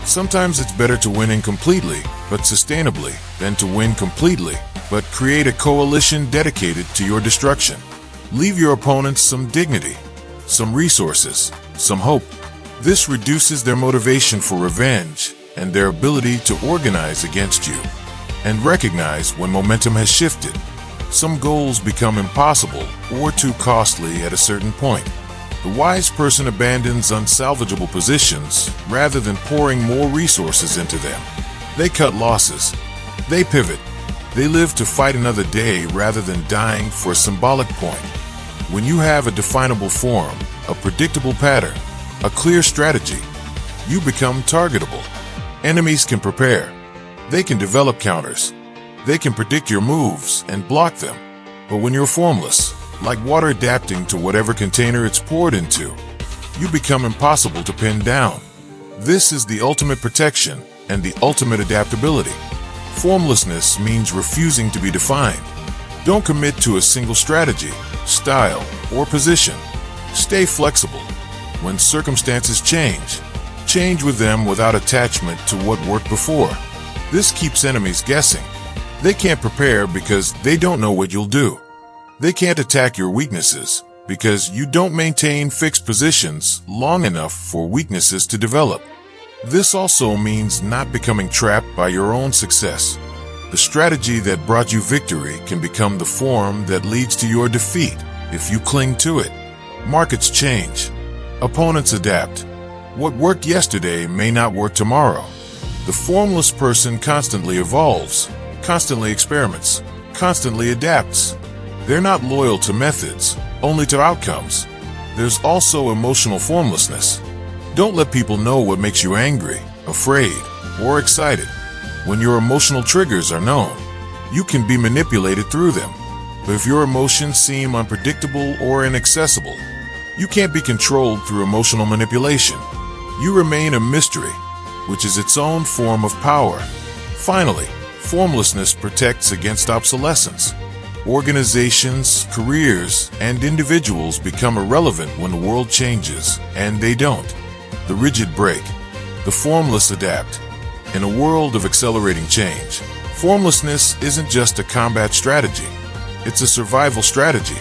Sometimes it's better to win incompletely, but sustainably, than to win completely, but create a coalition dedicated to your destruction. Leave your opponents some dignity, some resources, some hope. This reduces their motivation for revenge and their ability to organize against you. And recognize when momentum has shifted. Some goals become impossible or too costly at a certain point. The wise person abandons unsalvageable positions rather than pouring more resources into them. They cut losses. They pivot. They live to fight another day rather than dying for a symbolic point. When you have a definable form, a predictable pattern, a clear strategy, you become targetable. Enemies can prepare. They can develop counters. They can predict your moves and block them. But when you're formless, like water adapting to whatever container it's poured into, you become impossible to pin down. This is the ultimate protection and the ultimate adaptability. Formlessness means refusing to be defined. Don't commit to a single strategy, style, or position. Stay flexible. When circumstances change with them without attachment to what worked before. This keeps enemies guessing. They can't prepare because they don't know what you'll do. They can't attack your weaknesses because you don't maintain fixed positions long enough for weaknesses to develop. This also means not becoming trapped by your own success. The strategy that brought you victory can become the form that leads to your defeat if you cling to it. Markets change. Opponents adapt. What worked yesterday may not work tomorrow. The formless person constantly evolves, constantly experiments, constantly adapts. They're not loyal to methods, only to outcomes. There's also emotional formlessness. Don't let people know what makes you angry, afraid, or excited. When your emotional triggers are known, you can be manipulated through them. But if your emotions seem unpredictable or inaccessible, you can't be controlled through emotional manipulation. You remain a mystery, which is its own form of power. Finally, formlessness protects against obsolescence. Organizations, careers, and individuals become irrelevant when the world changes, and they don't. The rigid break. The formless adapt. In a world of accelerating change, formlessness isn't just a combat strategy. It's a survival strategy.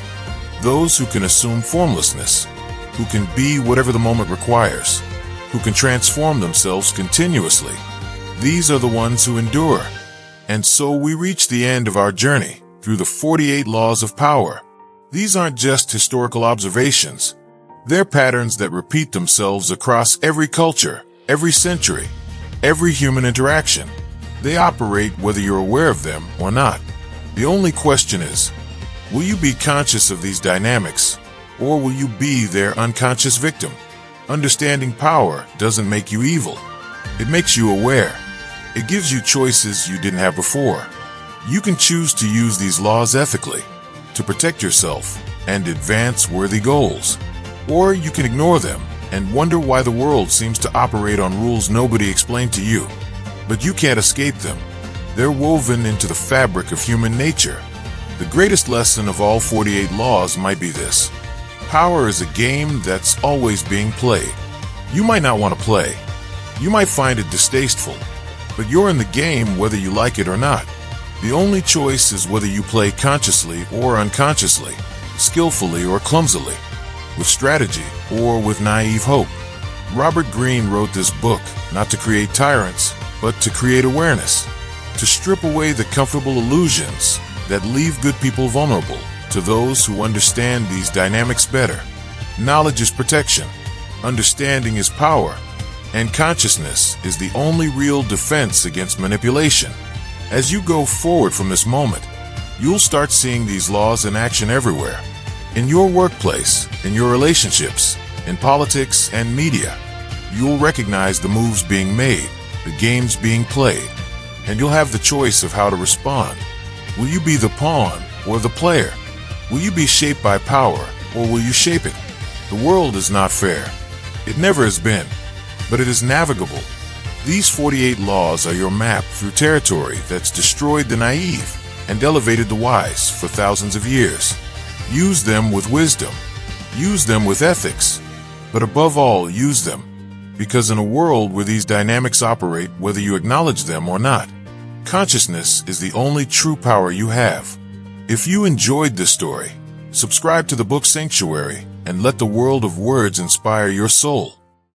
Those who can assume formlessness, who can be whatever the moment requires, who can transform themselves continuously, these are the ones who endure. And so we reach the end of our journey through the 48 laws of power. These aren't just historical observations. They're patterns that repeat themselves across every culture, every century, every human interaction. They operate whether you're aware of them or not. The only question is, will you be conscious of these dynamics, or will you be their unconscious victim? Understanding power doesn't make you evil. It makes you aware. It gives you choices you didn't have before. You can choose to use these laws ethically, to protect yourself and advance worthy goals. Or you can ignore them and wonder why the world seems to operate on rules nobody explained to you. But you can't escape them. They're woven into the fabric of human nature. The greatest lesson of all 48 laws might be this. Power is a game that's always being played. You might not want to play. You might find it distasteful. But you're in the game whether you like it or not. The only choice is whether you play consciously or unconsciously, skillfully or clumsily, with strategy or with naive hope. Robert Greene wrote this book not to create tyrants, but to create awareness, to strip away the comfortable illusions that leave good people vulnerable to those who understand these dynamics better. Knowledge is protection, understanding is power, and consciousness is the only real defense against manipulation. As you go forward from this moment, you'll start seeing these laws in action everywhere. In your workplace, in your relationships, in politics and media. You'll recognize the moves being made, the games being played, and you'll have the choice of how to respond. Will you be the pawn or the player? Will you be shaped by power or will you shape it? The world is not fair. It never has been, but it is navigable. These 48 laws are your map through territory that's destroyed the naive and elevated the wise for thousands of years. Use them with wisdom. Use them with ethics. But above all, use them. Because in a world where these dynamics operate, whether you acknowledge them or not, consciousness is the only true power you have. If you enjoyed this story, subscribe to the book Sanctuary and let the world of words inspire your soul.